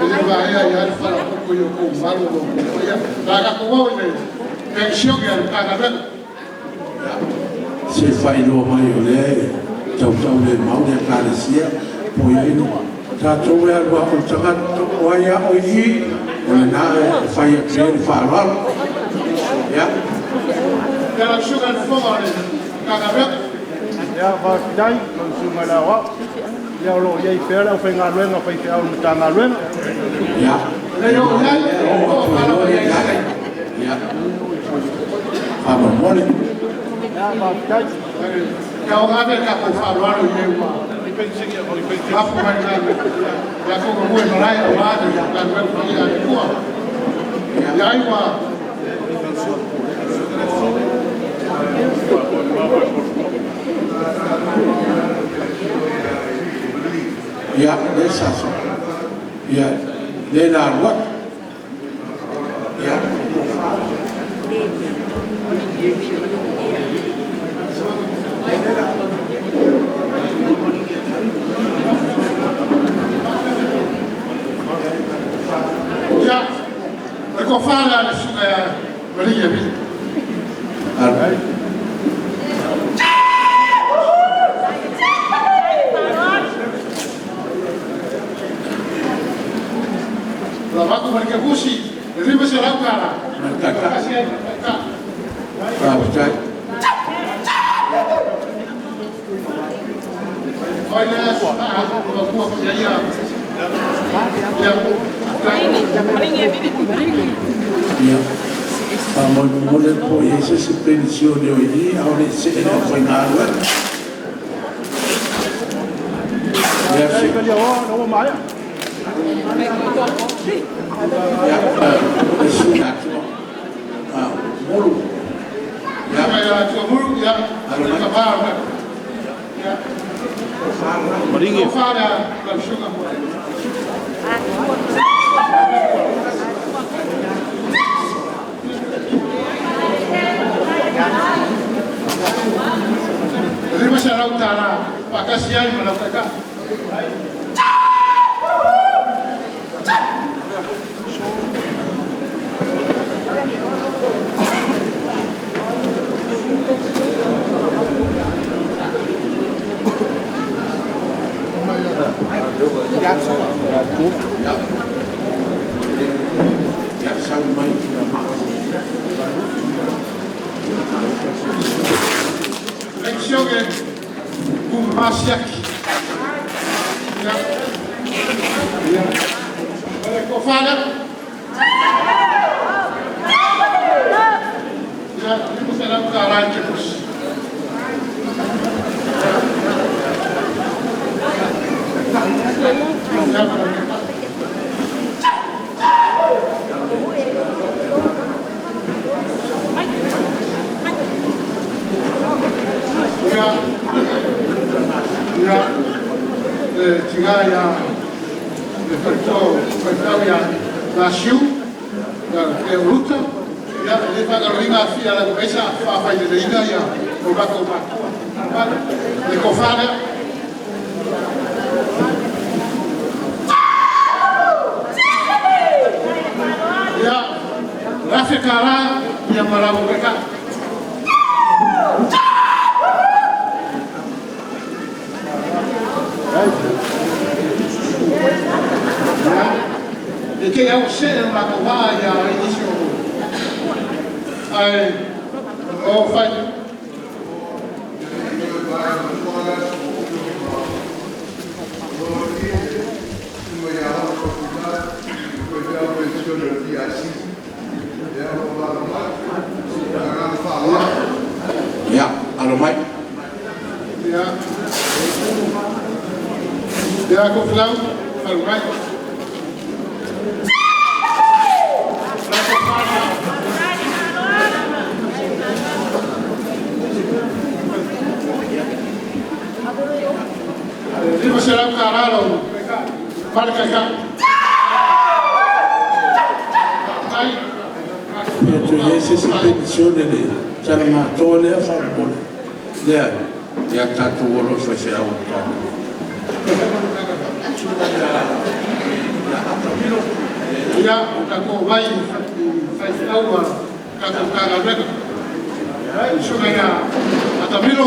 [SPEAKER 2] Ele vai aí fala com o malo do. Lá com o ele. Pensão que ele paga bem.
[SPEAKER 1] se whaino mai o le tau le mau le Ekalesia po ino tātou e alua o tangata o aia o i o le nā e whai a kere whaararo ia
[SPEAKER 2] Kala sugar Fofoga le Gāluega.
[SPEAKER 4] Ya va dai con su malawa. Ya lo ya Fealofani Gāluega fai Matāgaluega.
[SPEAKER 1] ia
[SPEAKER 2] Le yo ya o kala ya.
[SPEAKER 1] ia Amamole
[SPEAKER 4] Ya va dai.
[SPEAKER 2] Ka o ave ka ko whaararo i ewa. Hafu mai ka ya ko mo e marai o ave ya ka ko mai a kua. Ya iwa
[SPEAKER 1] ia le saso ia le la rua ia
[SPEAKER 2] ya ko fala le suga ya Maria bi.
[SPEAKER 1] Alright.
[SPEAKER 2] La vaca marca busi, le ribe se la cara.
[SPEAKER 1] Bravo, Jack.
[SPEAKER 2] Olha essa, a tua filha.
[SPEAKER 1] Ia. Mole po ese se pensione o i a le se na finale. Ia
[SPEAKER 4] Ya
[SPEAKER 1] se
[SPEAKER 4] que ya no mai.
[SPEAKER 1] ia su nato. Ah, molo.
[SPEAKER 2] Ya me la tua muru ya, la cabana. Ya.
[SPEAKER 3] Maringi.
[SPEAKER 2] Fala la sugar. Riba se la utara, pakasi ai mana taka.
[SPEAKER 1] Ya sa mai.
[SPEAKER 2] Lezione un masiaki. Ecco fare. Ya, questa è la arancia così. Tigaya, Petivia, nasceu, é luta, ele vai ganhar a filha da cabeça, a faz de liga e o vai com Mātua, de cofada. Ya, Rafa Cara e a Laulaufono. E che è un seno la covaglia all'inizio. Ho fatto.
[SPEAKER 1] Ja, hallo Mike.
[SPEAKER 2] Ja. Ja, kom flauw. Hallo Mike. Prima sarà un caralo, marca qua.
[SPEAKER 1] Pietro, esse se pensione lì, c'era una tolle a fare un po'. Lei ha tanto vuolo faceva un po'.
[SPEAKER 2] Ya, kako vai faz aula, kako Gāluega. Isso ganha até mil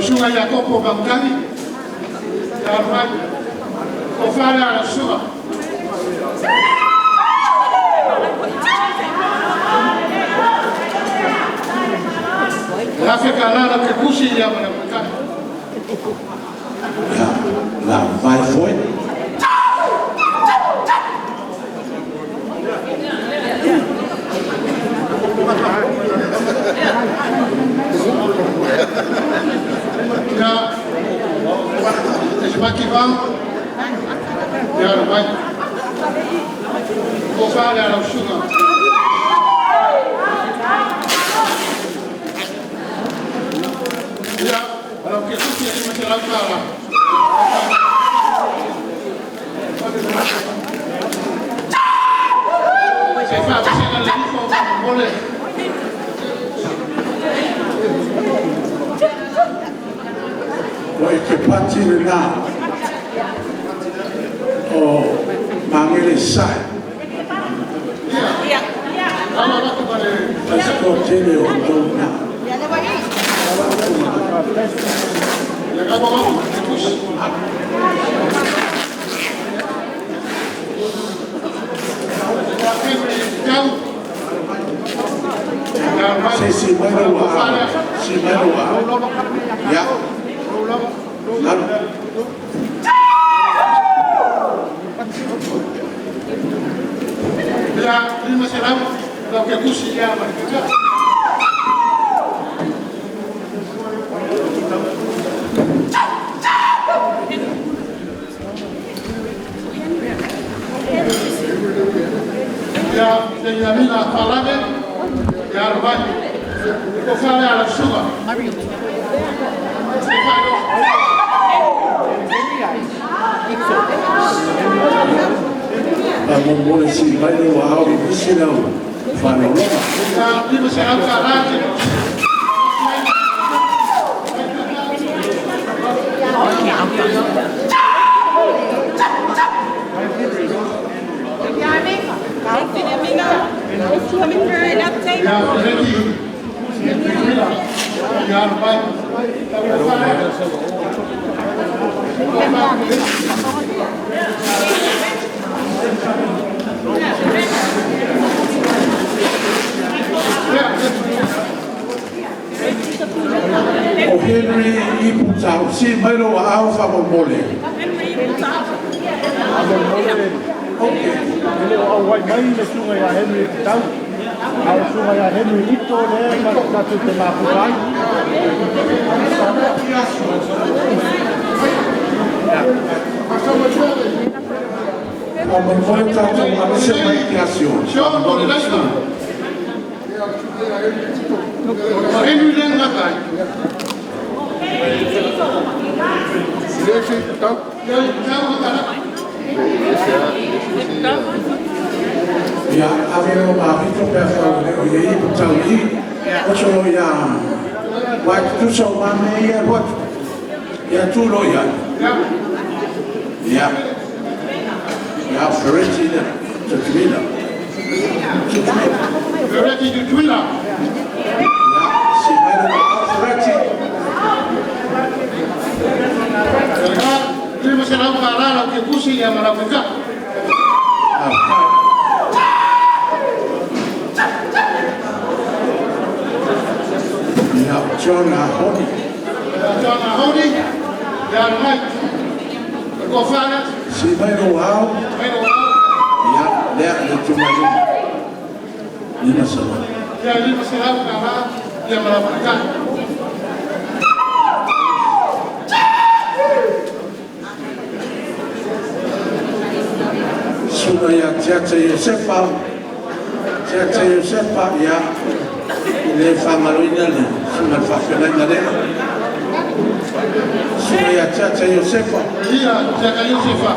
[SPEAKER 2] Sunga ya kopo bangkani ya mai ko fala la suga Afrika la ke kusi ya mana
[SPEAKER 1] la vai foi
[SPEAKER 2] Aqui vamos. Já vai. Vou falar ao chuva. Já, para o que tu queres me tirar para lá. Você faz você não leva para o mole.
[SPEAKER 1] Oi que patire na o Magele sai mas continue o dona Sisifo ya
[SPEAKER 2] Ya, lima selam, kalau ke kusi ya mereka. Ya, dengan mina palade, ya rumah, kau faham ya suka.
[SPEAKER 1] Vamos si vai no ao e se não vai no Loma.
[SPEAKER 2] Lima selam kalate.
[SPEAKER 1] O Henry i putau si mai no ao fa mo mole.
[SPEAKER 4] Okay. Ele o wai mai le sunga ya Henry tau. Au sunga ya Henry ito le ma tu te ma puai.
[SPEAKER 1] Como foi tanto uma semana de criação.
[SPEAKER 2] Henry dan makai.
[SPEAKER 1] Ya, avevo marito per fare i putali. O sono ya. Wat tu so mame ya wat. Ya tu lo ya. Ya. Ja, Ferretti de Tuiloma.
[SPEAKER 2] Ferretti de Tuiloma.
[SPEAKER 1] Ja, si vedo Ferretti.
[SPEAKER 2] Prima se non parlare che cusi ya Malawiga.
[SPEAKER 1] Ja, John Ahoni.
[SPEAKER 2] John Ahoni. Ja, right. Go fare.
[SPEAKER 1] Si vedo wow. Ja, der de Tuiloma. Lima sala.
[SPEAKER 2] Ya lima sala kala ya Malawiga.
[SPEAKER 1] Suna ya Teutupe Yosefa. Teutupe Yosefa ya le famaloina le suna Feagaiga le. Suna ya Teutupe Yosefa.
[SPEAKER 2] Iya, Teutupe Yosefa.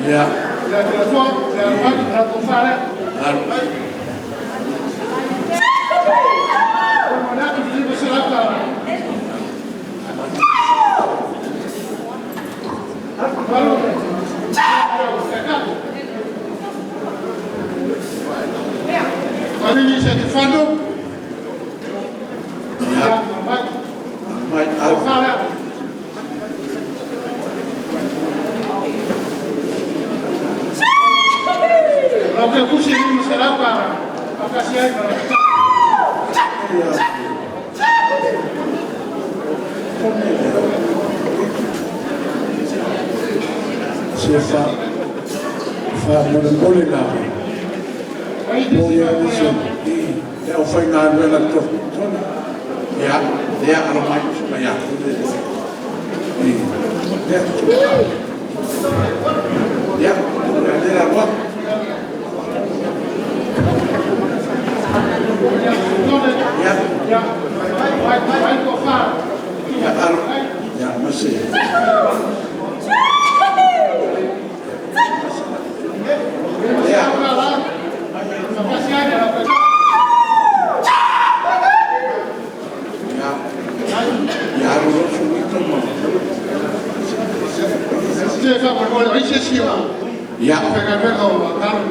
[SPEAKER 1] Ya. Pulega. Ya Fuimaono ya, dia alamai supaya. Ya, dia buat. Ya, masih. Ya,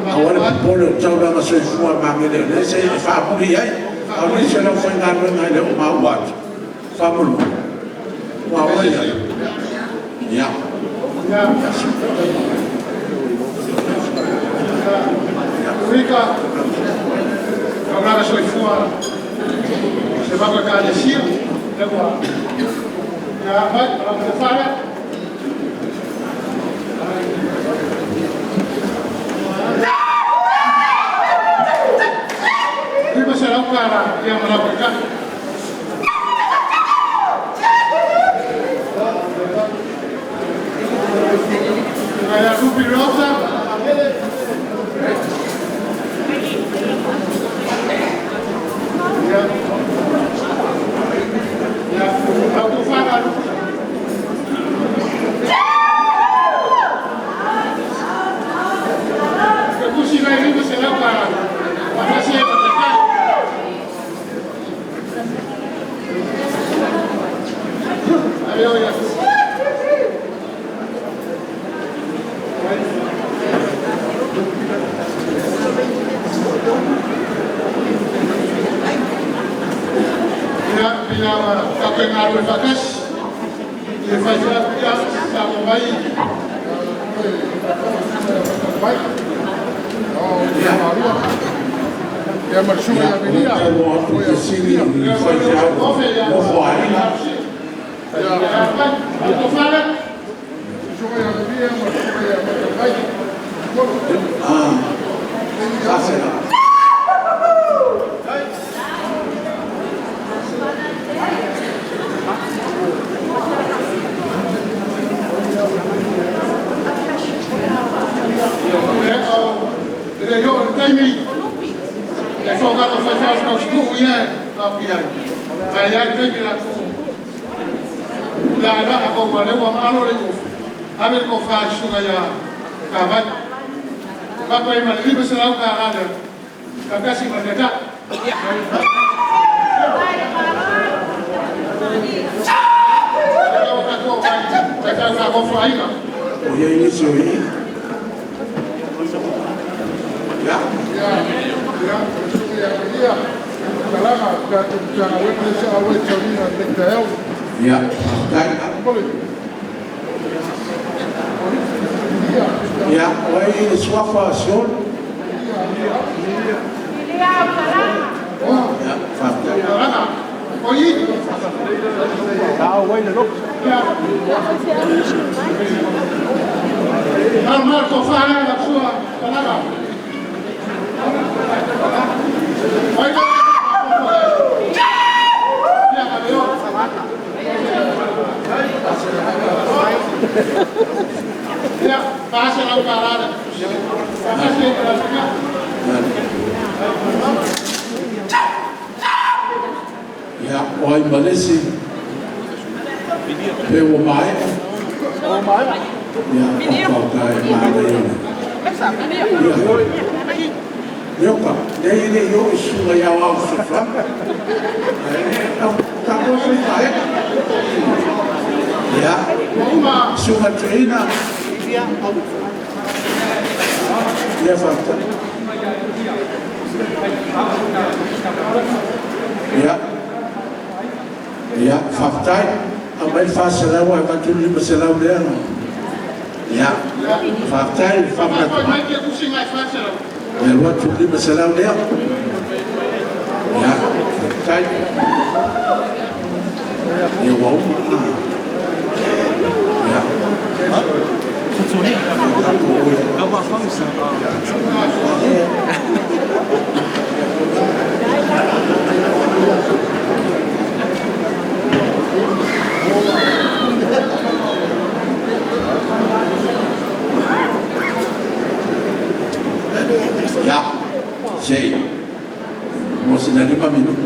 [SPEAKER 1] awalnya boleh coba masuk semua Magele. Saya faham dia. Awalnya saya Fuimaono ada Mātua. Faham? Mātua ya. Ya.
[SPEAKER 2] Toreka Mariota se va a Ekalesia lewa ya vai para Fofoga prima será um cara que ama lá para cá vai a Tuiloma EFKS Ya, hoy sua fação. Ya, oi Malesi. Peu mai.
[SPEAKER 1] Ya, papai, Maria. Yoka, ele eu isso aí ao sofá. Tá bom, vai. Ya, sua treina. Ya, falta. Ya, falta. Amai faz lá o abatulho para ser lá o dela. Ya, falta, falta. Lewat tu di masalah dia, ya, kan, ya wow, ya,
[SPEAKER 3] apa fangsa?
[SPEAKER 1] Ya, sei. Masih ada 5 minit.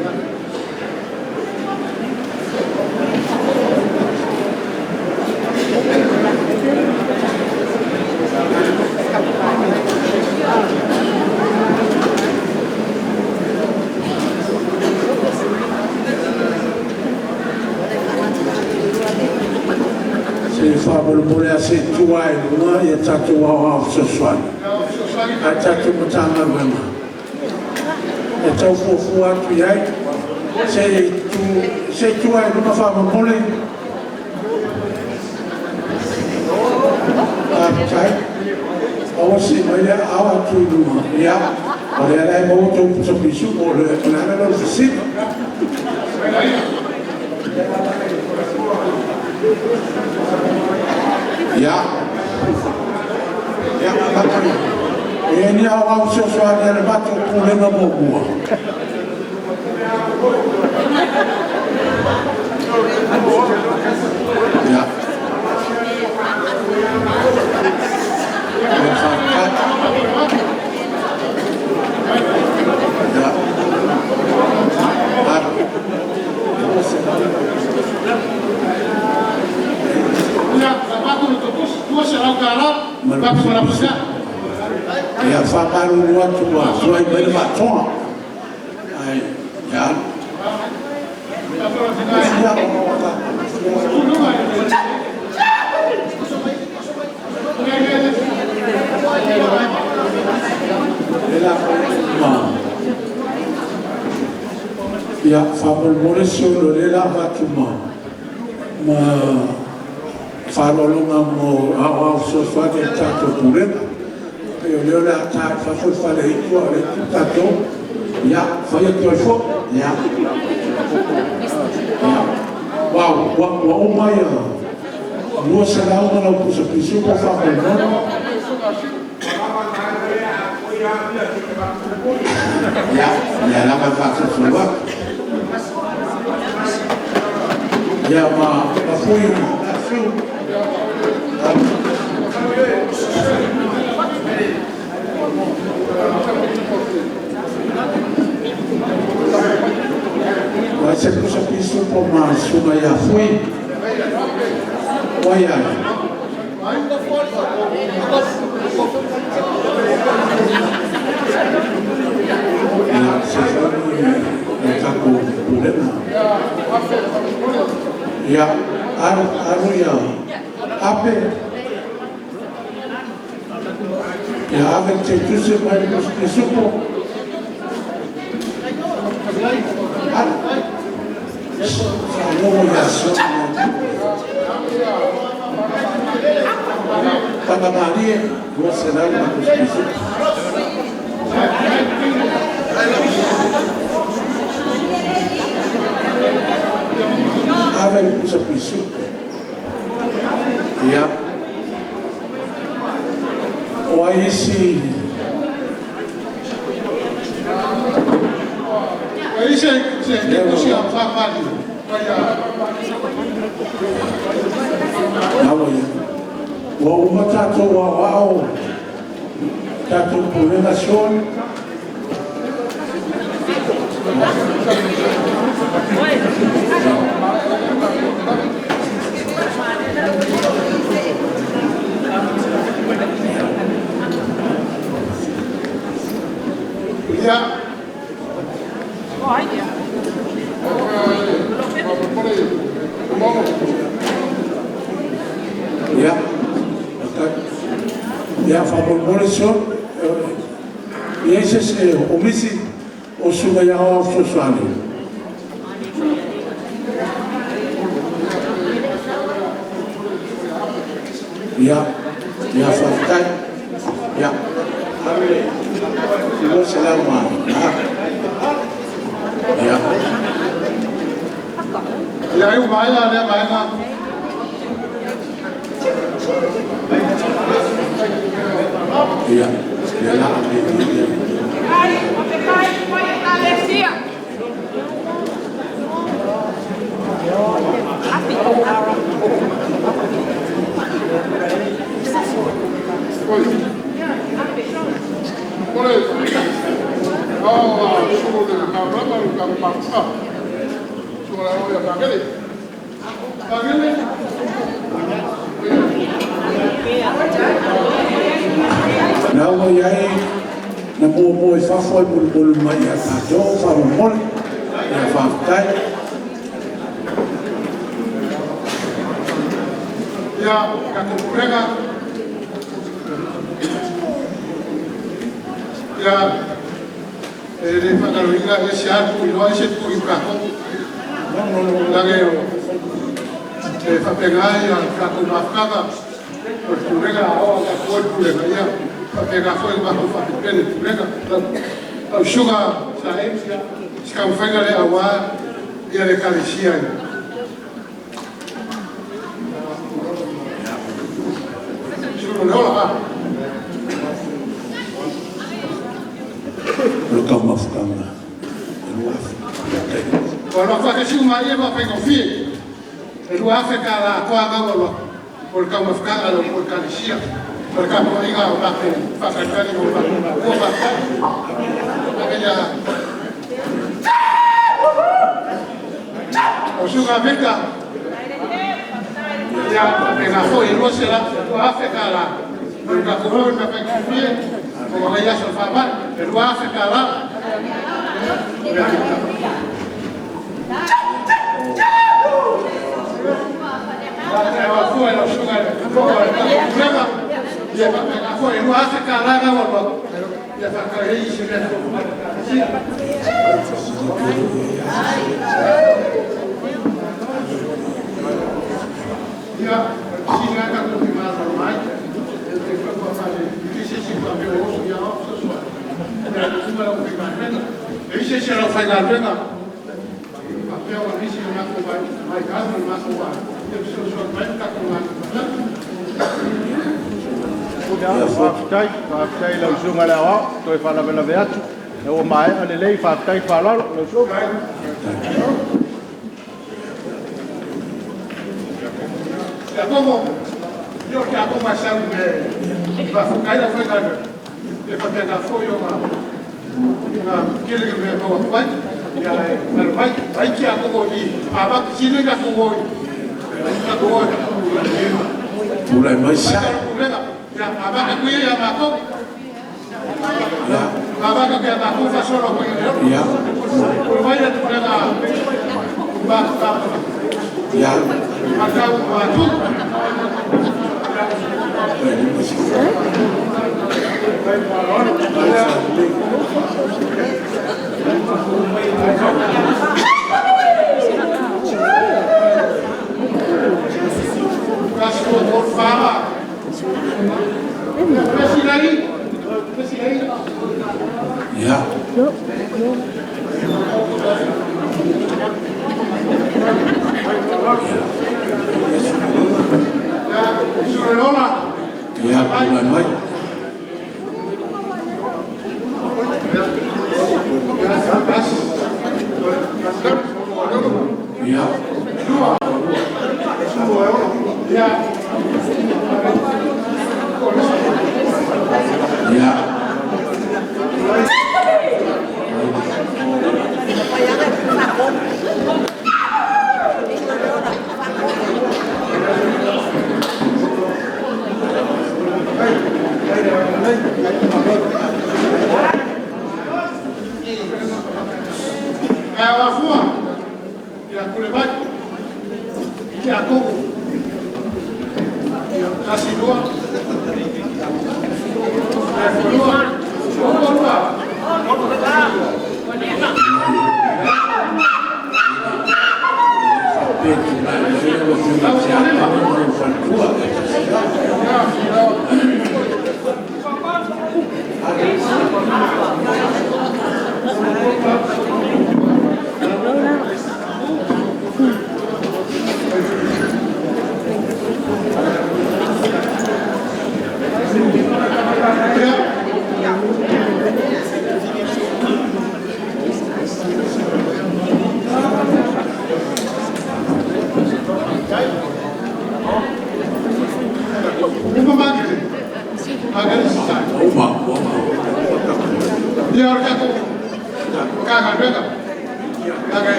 [SPEAKER 1] Sei fabel boleh asyik tuai rumah ya satu wawaf sesuatu. Atatu mutanga wema. Atau fofua tu yai. Sei tu ai numa fama mole. Atai. Awasi mai awa tu numa. Ya. Olha lá mau tu sepisu oleh kenapa lo fisik. Ya. Ya, apa? Ini awal sesuatu yang batu Pulega buah. Ya. Ya, faparu watu wa suai beri baton. Ai, ya. Ya, faparu moresio lela batuma. Ma farolunga mo awal sesuatu tato Pulega. Eu lhe olhei a foi falei tu olha tu tato. Ya, foi o que foi. Ya. Wow, wow, mai. Não será uma não puxa piso por favor, não. Ya, lá vai fazer sua. Ya, mas foi vai ser que eu piso por mais uma ya fui. Olha. Ya, anu ya. Apa? Ya, apa Teutupe mai Sisifo. Pada Maria, você não vai conseguir. Ave puxa piso. Ya. O aí se uma tato wow tato Pulega Ya. Ya favorecion e esse se o misi o suga ya o sosali ya fatai ya lo selama
[SPEAKER 2] ya eu vai lá
[SPEAKER 1] ya la
[SPEAKER 5] Ekalesia.
[SPEAKER 1] Now we are na mo e fa foi bul mai a do fa mo ya fa tai
[SPEAKER 2] ya ka Pulega ya Rev.Martin ese algo y no ese tu caco no la veo fa pegar ya ka Mafkaga por Pulega ahora por Pulega ya fa pegar foi bajo fa pele Pulega o sugar saímos Osiga Feagaiga agua y a Ekalesia Suniula
[SPEAKER 1] lo kama fukanga
[SPEAKER 2] Bueno, fue que si un marido me confíe, el UAF cada cuadro por como cada por Ekalesia, por como diga una facilidad y una Osiga Feagaiga ya pega foi el UAF cada por como me confíe, como ella se fa el UAF cada
[SPEAKER 4] Whaafitai lau sunga leo au, toi whanawelawe atu. E o mai, ane lei whaafitai whalalo, lau sunga.
[SPEAKER 2] E como, eu que a como achar vai ficar da Feagaiga. E para pegar foi aquele que me falou, vai, vai que a como ali, a vaca se liga com o
[SPEAKER 1] mulai mai sa
[SPEAKER 2] a vaca que ia a vaca, a vaca que a vaca faz só com ele.
[SPEAKER 1] ya
[SPEAKER 2] Por vai a Pulega,
[SPEAKER 1] ya
[SPEAKER 2] marcar tudo. Por fala.
[SPEAKER 1] ya
[SPEAKER 2] Suniula.
[SPEAKER 1] ya mulai mai ya ya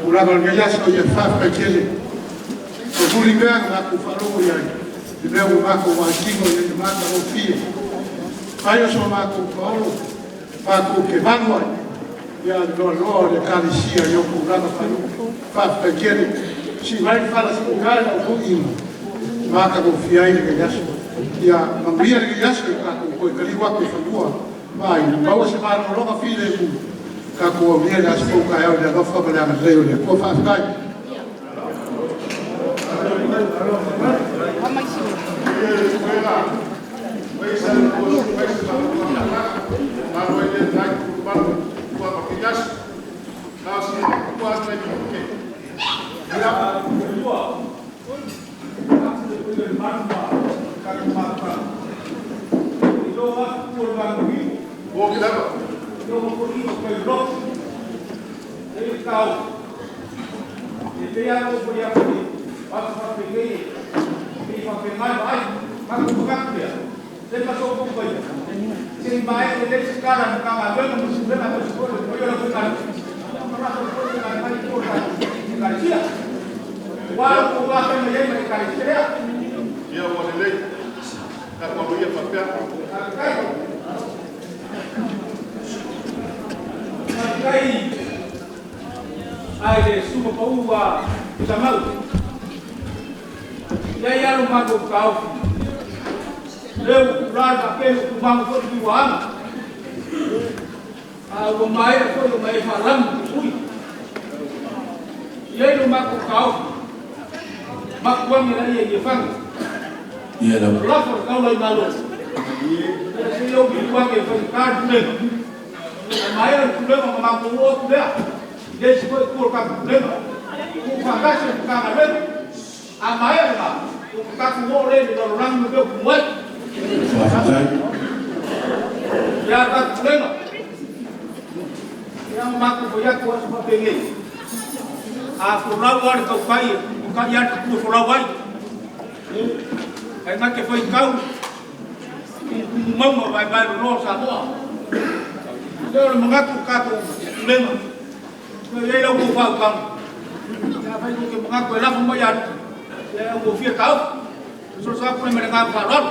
[SPEAKER 2] Pūlega ngai aso ia whawhakele. Ko Pulega ngā ku wharongo iai. Te mea ngā ku wākingo i te māta o whie. Pai oso ngā ku paolo. Ngā ku ke manua. Ia loa loa le Ekalesia i o Pūlega whawhakele. Si mai whala si kukai o kuinga. Māka ku whiai le ngai aso. Ia manguia le ngai aso i kā ku koe kaliwa ku whanua. Mai, maua se māra o longa while ku. Ka ko mea na spo ka au le rofa ka na leo le ko fa kai
[SPEAKER 6] Tem mais desses caras que estavam vendo no cinema das coisas, foi eu que cara. Ekalesia. Walaupun orang menjadi Ekalesia.
[SPEAKER 2] Dia boleh tak mahu ia pakai.
[SPEAKER 6] Kai ai de sumo paua tamal. Ya ya rumah kau. Leu larga pelo kumang ko diwan. Rumah ko rumah falam ui. Ya rumah kau. Makuang ni ia fang.
[SPEAKER 1] Iya dah.
[SPEAKER 6] Lapor kau lai malu. Saya yo bilang ke kan Pulega. Maior Pulega mamang tuo Pulega. Dia sebut kurang Pulega. Fufoga sih bukan ada. Maior lah. Tak boleh di orang muda buat. Ya tak Pulega. Yang maku punya kuas seperti Pulau ada kau kaya, bukan yang tu Pulau baik. Karena kefai kau, mama baik roh sama. Dia mengaku kau lema. Dia lau kau faham kau. Dia baik kau mengaku elah pembayar. Dia kau fikir kau. Terus aku ni mendengar kawan.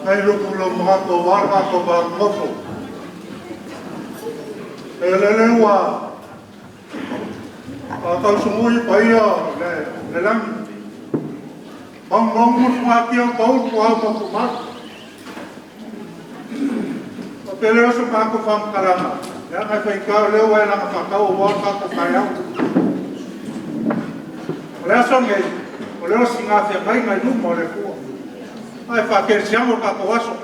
[SPEAKER 2] Kailo pulo mga warga ko barmoso. Elelewa. Atau semua paya dalam bangun semati yang bau kuah makumat. Peleo semua aku faham karana. Yang saya kau lewa yang aku tahu warga ko kaya. Oleh songai, oleh singa Feagaiga itu mau leku. Ai whakeresia mo kakoaso.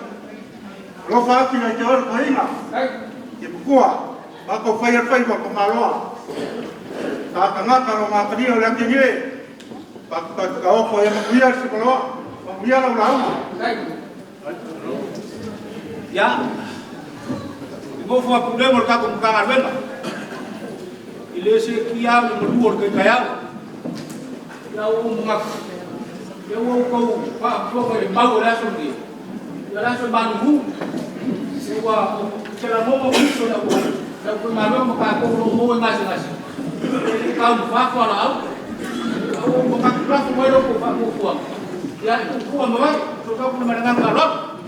[SPEAKER 2] Lo whaaki na te ora kainga. Ke pukua. Mako whai wako maloa. Ka kangata no ngā kania o laki nge. Ka oko e makuia si maloa. Makuia lau lauma.
[SPEAKER 6] Ya. Mo fua problema ka ko mukanga wena. Ile se kia no luor ke kaya. Ya o mungak. Dia kau pak kau mau langsung dia. Dia langsung bantu. Sewa cara mau muncul aku. Aku malu maka aku mau ngasih. Jadi kau pak walau. Aku maka aku mau aku pak kuat. Ya aku memang suka aku mendengar kalor.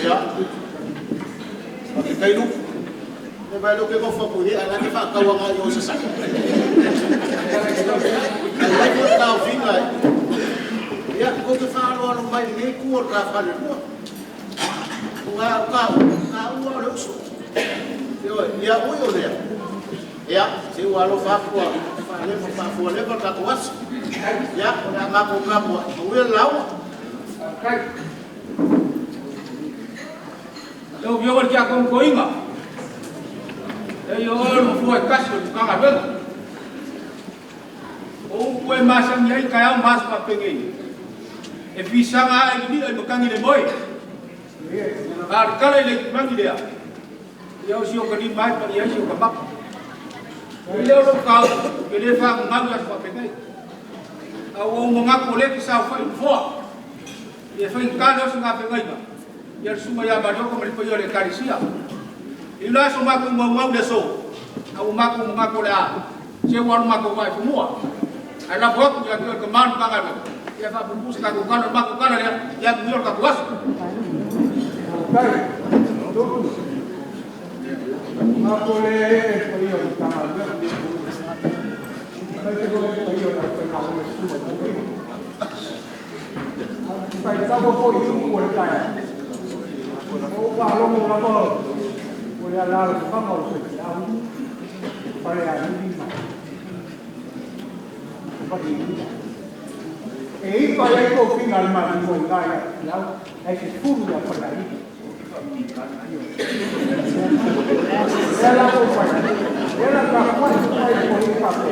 [SPEAKER 2] Ya. Kailo. Bailo ke ko foku ni ala ki fa kau nga yo sa. Ai ko tau finga. Ya ko te fa lo mai ni ku ra fa le. Ka u lo so. Ya o yo le. Ya si wa lo fa ku fa le fa fu le ka ko was. Ya o na ma ko ka mo. O le lau.
[SPEAKER 6] Kai. Yo yo wer ja ko inga. Yo lo fue caso kanga ben. O kue masang yai kaya mas pa pengi. E visanga ini ai bukangi le boy. Ar kala le mangi dia. Yo sio kali mai pa yai sio kabak. Ile lo kau ke le fa ngagas pa pengi. Au mengaku le ki sa fa fo. Ye fa kado singa pengi ba. Yer suma ya bado ko mari le Ekalesia. Ila semua aku mau deso. Aku mengaku dah. Saya waru maku mai semua. Ada buat yang kita kemana kangen. Ya pak berbus kaku kanan maku kanan ya. Yang biar kaku was.
[SPEAKER 4] Aku le pergi ke kamar. Saya boleh pergi ke kamar semua. Saya tak boleh pergi ke kamar. Oh, kalau mau apa? Boleh lalu kamar saya. Pada hari ini. E pada itu tinggal mati Gāluega, lalu itu Fuimaono pada ini. Dia lalu apa? Dia lalu apa? Dia boleh apa?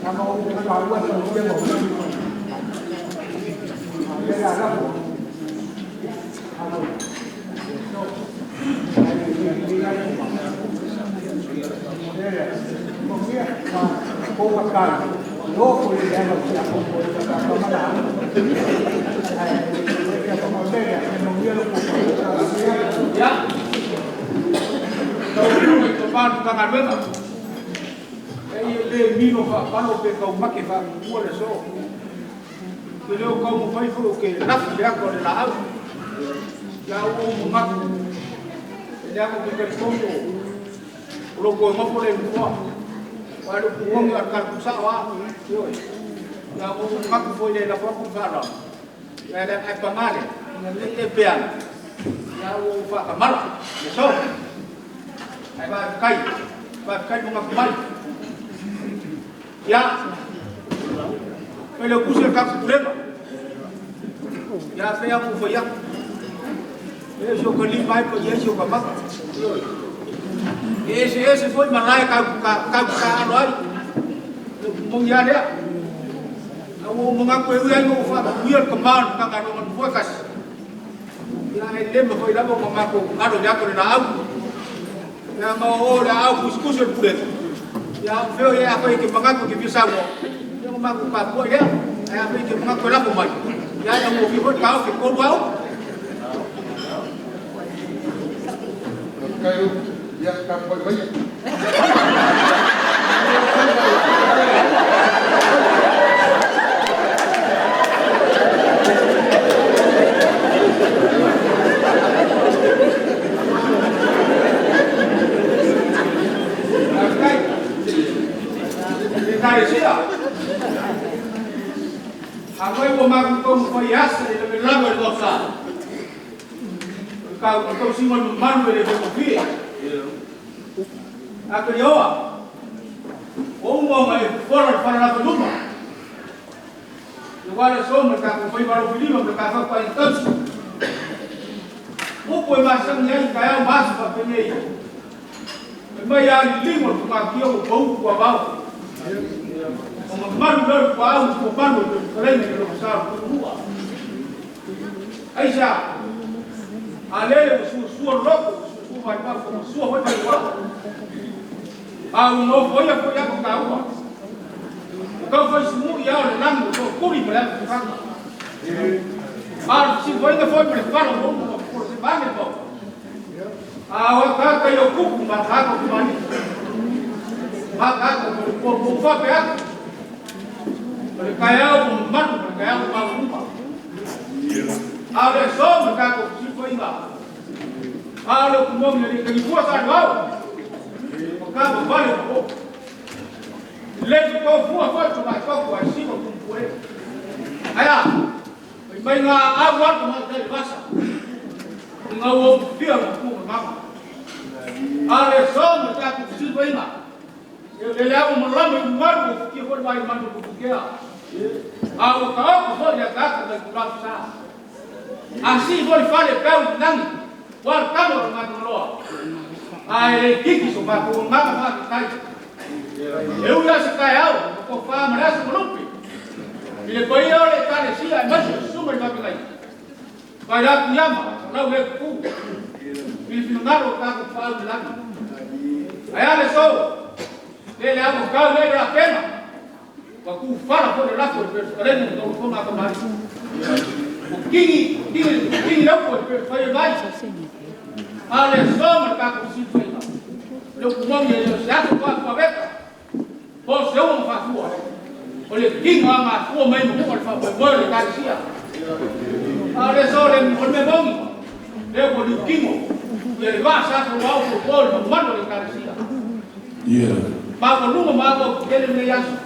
[SPEAKER 4] Nama orang Gāluega dia mau. Dia lalu. Magele, Fofoga, Pulega, dopo il livello che ha composto la Camera, perché come vede non glielo può fare.
[SPEAKER 6] Ya. Tahu itu pan tangan mereka. Le mino fa pano pe kau make fa mole so. Kalau kau mau fai fu ke naf dia ko la au. Ya o mo mak. Dia ko ke kondo. Ulo ko mo pole mo. Walu ko mo akan sawa. Yo. Ya o mo mak foi le la fa ku fa. Ya ada apa male. Ngai pean. Ya o fa kamar. So. Ai ba kai mo ngak ya pelo kusir kap Tuiloma ya saya mau foyak eso kali mai ko yeso ka mak ese foi malai ka aloi mong ya dia mau mengaku eu yang mau fa biar kemar ka kan fokas ya ele me foi labo mengaku ado dia ko na au ya mau ora au kusir pulet ya veo ya apa yang mengaku ke bisa mo yang mengaku ka po ya apa yang mengaku la po mai ya yang mau fi kau ke ko wau
[SPEAKER 2] kayu ya ka po mai
[SPEAKER 6] Ekalesia. Ako ay pumakuntong payas na ito lago ito sa. Ikaw simon Manuel ito Petivia. Ako yawa. O mo may foran para na tuluma. Igual so mereka Fuimaono mereka pa ito. O po masang niya kaya mas pa pinay. May yan limon kumakiyo ko ko ba. Maru baru bau kopano keren ni besar semua. Aisyah, alele susu roko susu apa susu apa juga. Mau foya ko tahu. Kau foi semua ya lang ko kuri berat kan. Si foi foi preparo por se bange po. Awak kayo kuku maka ko mani. Maka ko fa pe kaya umman kaya umma ada so mereka ko sipo inga ada kumong dari kehidupan bau maka balik ko lagi ko fu cuma ko sipo kumpul aya mai nga awat ma dari basa ngawo dia ko mama ada so mereka ko sipo inga ele é malam baru que foi mais mano porque ao cabo foi a casa da cultura assim foi fazer pelo não o cabo na coroa ai que isso vai com nada vai cair eu já se caiu com fama nessa grupo e depois eu le Ekalesia mas suma vai cair vai lá com yama não é cu ele final o cabo fala lá aí olha só ele é um carro ele a pena waktu fala por lá por perto não foi nada mais o quem não foi mais ale só marcar com si foi lá eu como ele já foi para beca você não faz sua olha quem ama sua mãe não pode fazer boa Ekalesia ale só ele por me bom eu vou do quinho ele vai achar que o alvo por não manda Ekalesia Bago numa bago ele me yasu.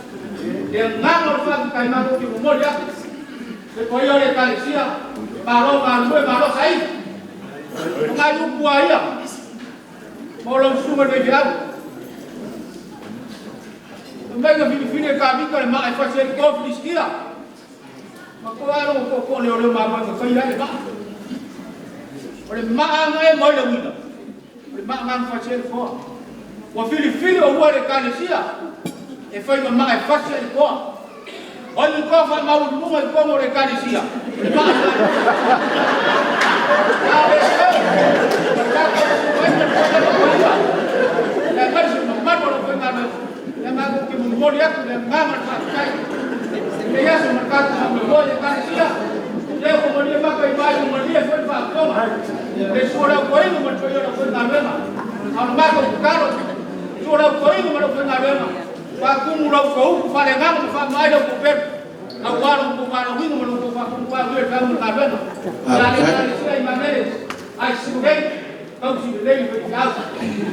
[SPEAKER 6] Ele não faz que mais que o molha. Depois eu Ekalesia, parou sair. Mas o buaia. Molam suma de viado. Também a Filipina caminho que mais fazer conflito dia. Mas claro o pouco le mama que foi ele ba. Olha mama é molha muito. Olha mama fazer fora. O filho o Ekalesia e foi uma mais fácil de pôr. Olha o cofa mau numa e como Ekalesia. mana yang aku kimun dia aku yang ngaman pakai dia semua kata mau Ekalesia dia kemudian pakai baju kemudian foi para dia suara koi kemudian foi orang ngarema orang baru karo suara koi kemudian foi ngarema waktu mulai kau pada ngaman pada mai dah kuper awal kumpulan ini kemudian kumpulan dia kamu ngarema jadi Ekalesia Magele ai sudah kau sudah berjaya.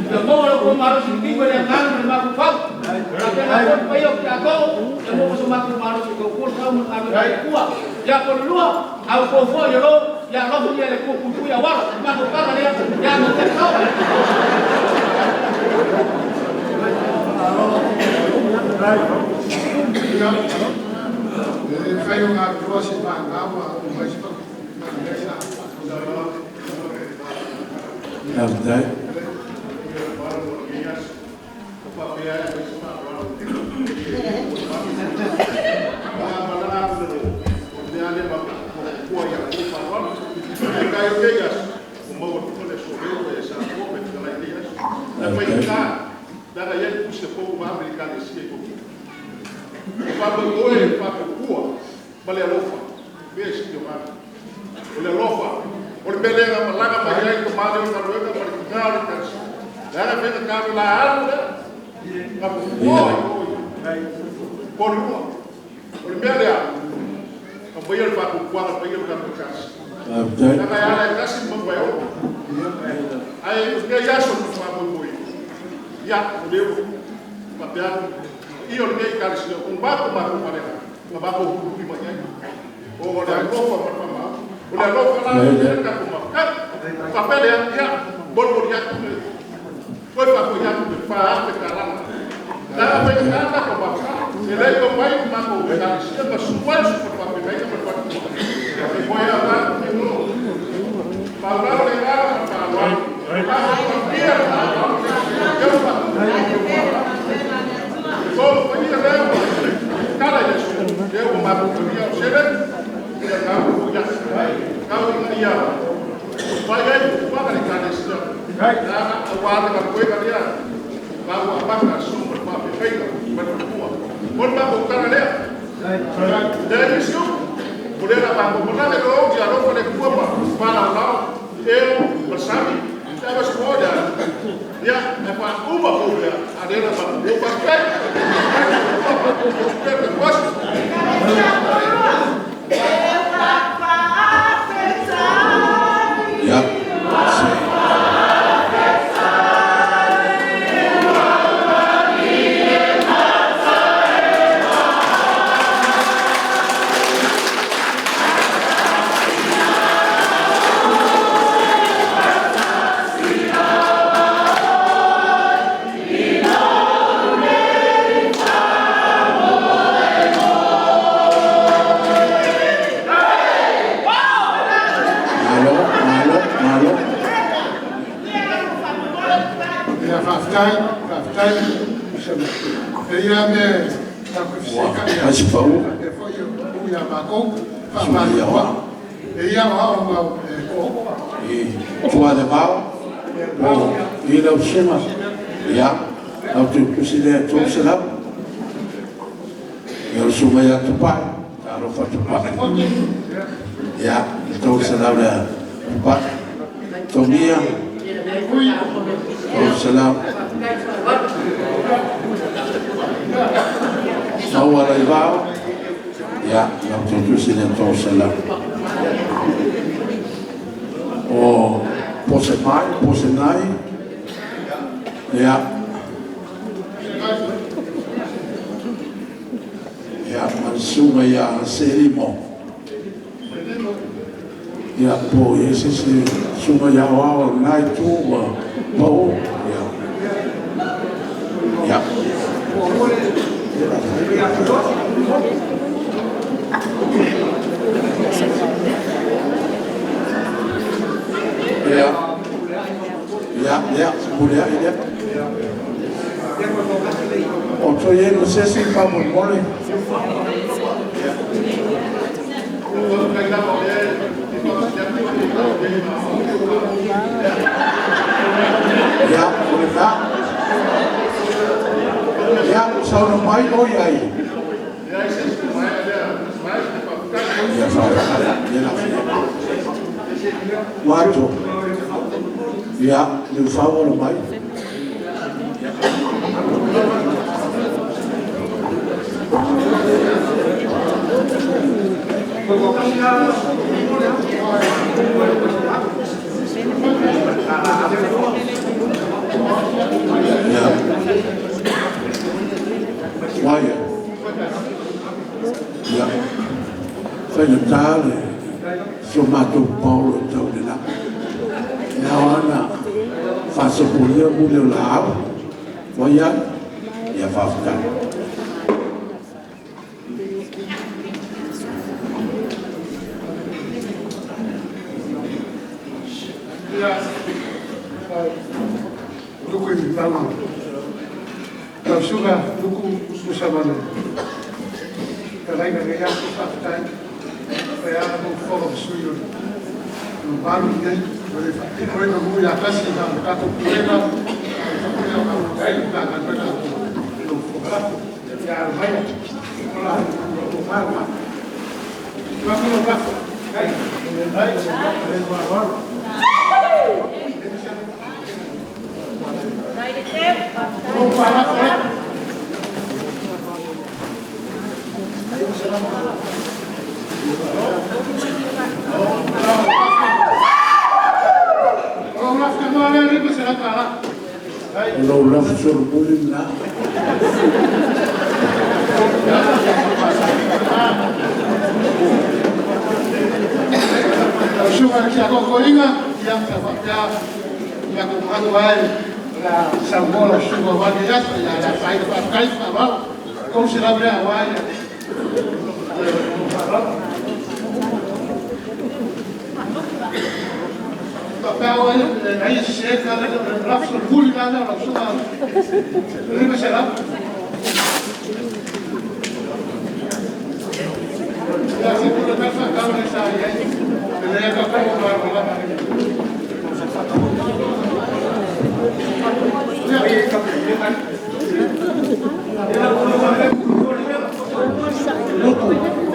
[SPEAKER 6] Jemaah orang harus tinggal yang kan bermakna kau. Tapi orang payah kau, jemaah semua harus kau kau mengambil kuat. Ya perlu aku kau jelo, ya lalu dia lekuk kuku ya war, makna kau dia yang mungkin kau.
[SPEAKER 2] Saya nak proses bangga, macam
[SPEAKER 1] Abdai.
[SPEAKER 2] Oleh Pelega, Pūlega, Maia, Tomada, Gāluega, Gāluega, ela fez a casa lá, a por lua. Oleh Pelega, a banheiro para o quadro, a banheiro para o casa. Ela é a casa de Mauinatu. Aí os que já são os Mauinatu. Já deu papel. E olha que Ekalesia, bato para o bato o Fuimaono. Ou olha a roupa para falar. Olha a roupa lá, ele está com uma. Papel é já bom já foi para apoiar para a África lá. Lá vai ficar lá para passar. Ele é o pai do Mato, o Ekalesia, mas o pai do papel é para fazer. Foi a lá para lá legal para lá. Como foi isso mesmo? Cara, eu uma porcaria, você vê? Ele acabou já. Acabou de ir. Vai aí, vai ali cara esse. Ah, o guarda da Pulega ali. Vai a vaca super para Feagaiga, para Mātua. Quando vai o cara ali? Daí isso, Pulega vai o cara ali logo, já não pode para lá. Eu, sabe? Estava escolha. Ya, apa uma coisa, a dela para o papel.
[SPEAKER 1] Ya. Ya po yesus suma ya wa nai tu wa po ya ya Pulega ya otro ya no sé si vamos mole ya, boleh tak? Ya, sauna mai o iai. Ya, sauna Mātua. Ya, le whaua mai. Ya. Waya. Ya. Saya tahu Somato Paulo Taudina. Nawana fase polia mulio lao. Waya ya fafkan.
[SPEAKER 2] Luku ini tanah. Kau suka luku susah mana? Kalau ini yang susah tak, saya mau follow suyu. Baru ni, boleh nunggu ya kasih dan kata Pulega, kita akan berlaku. Fofoga, ya banyak. Kalau Mátua. Cuma kalau berlaku, baik,
[SPEAKER 1] Laulaufono Pulega.
[SPEAKER 2] Suka kia Gāluega yang yang Mātua la sambola suka wali ya la sai pa kai pa ba kom se la brea wa ya pa wa ai se ka la so Pulega la suka riba se la ya se puede pasar cada vez ahí le ya ka ko ba la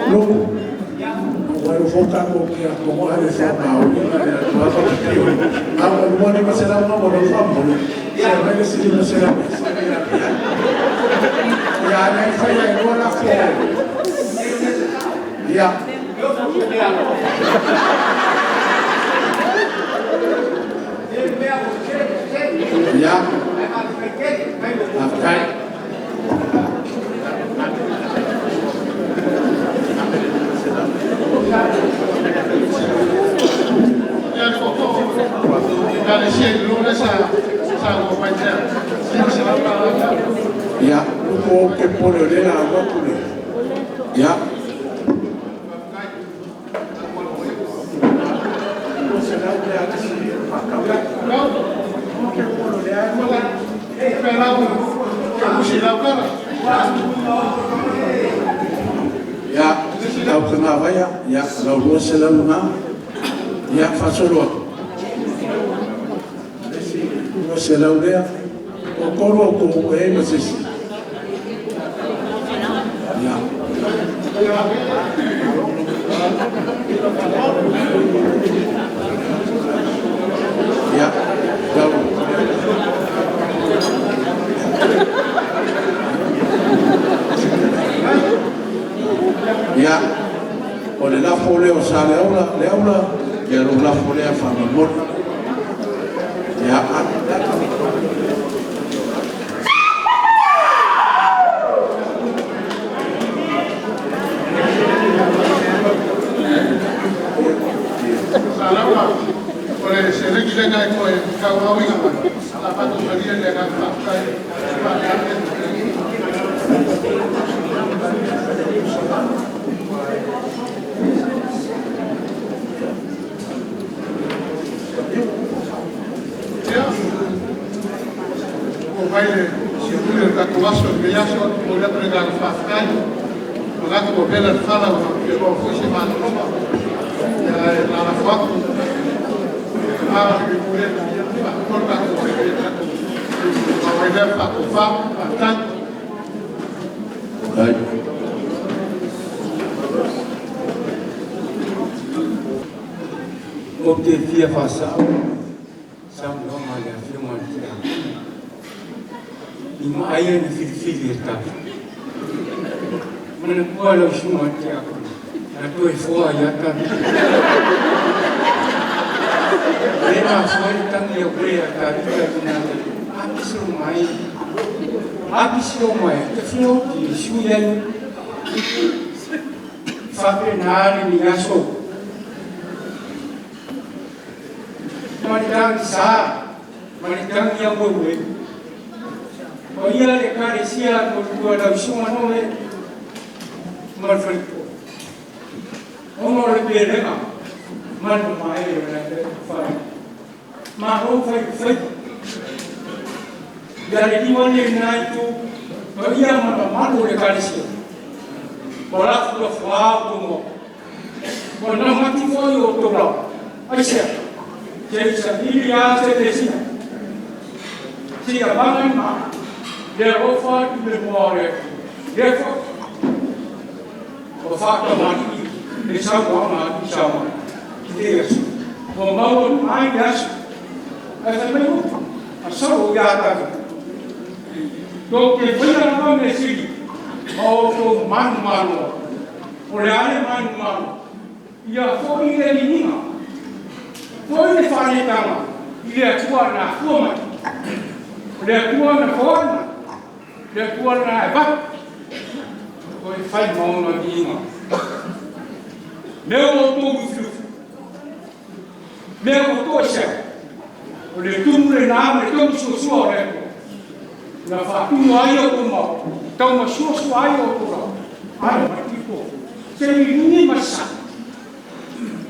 [SPEAKER 1] Logo, agora eu vou estar com a reforma. Agora o ano vai ser uma monoforma. Você vai decidir no será. E aí vai agora na fora. E a ya, after ya, o que pone la agua ya. Ya, kau kenapa ya? Ya, kau dua selama, ya fasolot. Dua selama dia, okoro kau masih. Ya. Ya, kau. Ya, oleh la folie o sa leaula, ya la folie a famamor. Ya,
[SPEAKER 2] oleh sering kita naik kau Gāluega, ala patu berian dengan pakai baile si pude da colasso di viaggio voglio pregare Fofoga magari con bella fala che lo Fuimaono la foto che vuole portare con ma voglio fatto fa tanto
[SPEAKER 1] Ai.
[SPEAKER 3] O te fia whasau, sau no mai a fia mai te a. I mai ni whiwhiwi e tāwha. Mana kua lau sunga te a kona. Na koe whoa i ata. Rena whai tangi a koe a tā rita kina te. Apisiro mai. Apisiro mai. Te whio ki sui anu. Whape nāre ni aso. Maritangi sā. Maritangi a mōwe. O ia le Ekalesia ko kua lau sunga no e. Marwhariko. Ono le pērenga. Manu mai e wana te whai. Ma ho whai whai. Ia le iwane nai tō. O ia mana manu le Ekalesia. Ko lafu la whao tō mō. Ko na mati whai o tō rau. Aisea. Ke isa hiri a se te sina. Sia bangai ma. Le ofa tu le moare. Le whai. O whaka mani le sawa ma i sawa. Ki te asu. O maua mai te asu. E te mei upa. A sawa i ātaka. Tō ke whira mau me siri. O tō manu manu. O le ale manu manu. Ia hoi le lininga. Hoi le whanetanga. I le atua na kuamai. Le atua na koana. Le atua na e bak. Ko e whai mauna ki inga. Meo o tōku whiuwhi. Meo o tō sea. O le tumu le nāma le tōku suasua o reko. Na whātumu ai o tō mau. Tauma suasua ai o tō rau. Ai mati tō. Te ringi masa.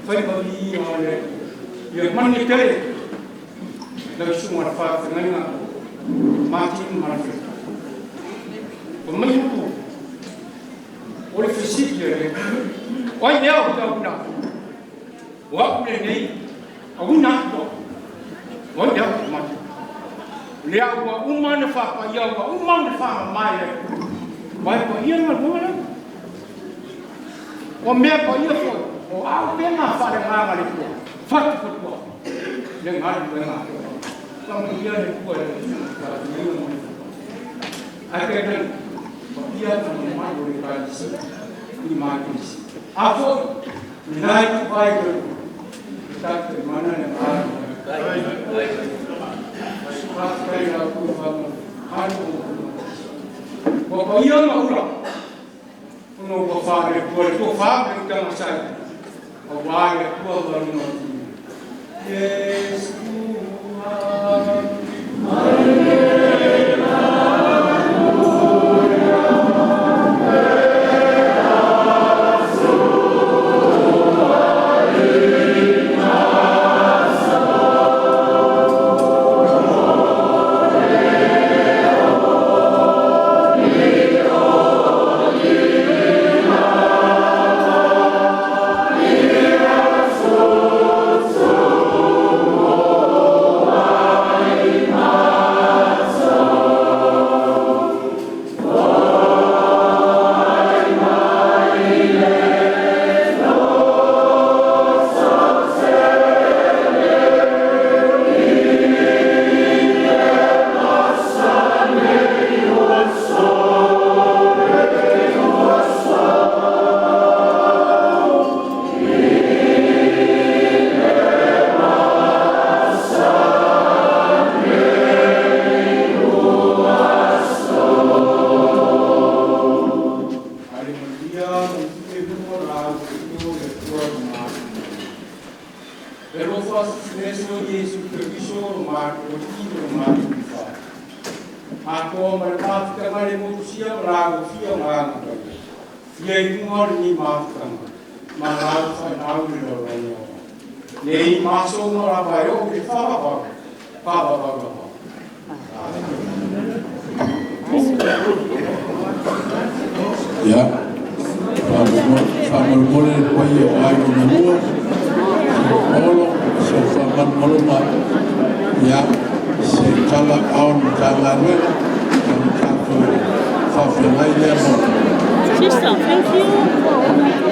[SPEAKER 3] Whai mawi i o reko. Ia mani tere. Lau sunga na whātangainga. Martin Martin. O mai tō. O le whisiki e re. Oi leo te auna. O aune nei. Auna to. Oi leo te mati. Lea ua umane whapa ia ua umane whama mai e. Vai pa ia ngā rumana. O mea pa ia fo. O au pena whare ngāga le kua. Whatu kua. Le ngāri kua ngā. Kama ia le kua le kua. Ake nai. Pa ia kama mai o le Ekalesia. I mākisi. A fōi, ni nai tu pai kau. Tāke mana ne āru. Kātai rau kua whangu. Hāru o kua. Ko pa ia ma ura. Uno ko whāre kua. Ko whāre kama sai. O wāre kua waru no ki. Yes, kua.
[SPEAKER 1] Ya, Famul mole koye o ai o namua. Olo se faman moloma. Ya, se kala aon Matāgaluega. Kamu whawhiangai lea mo.
[SPEAKER 7] Sister, thank you.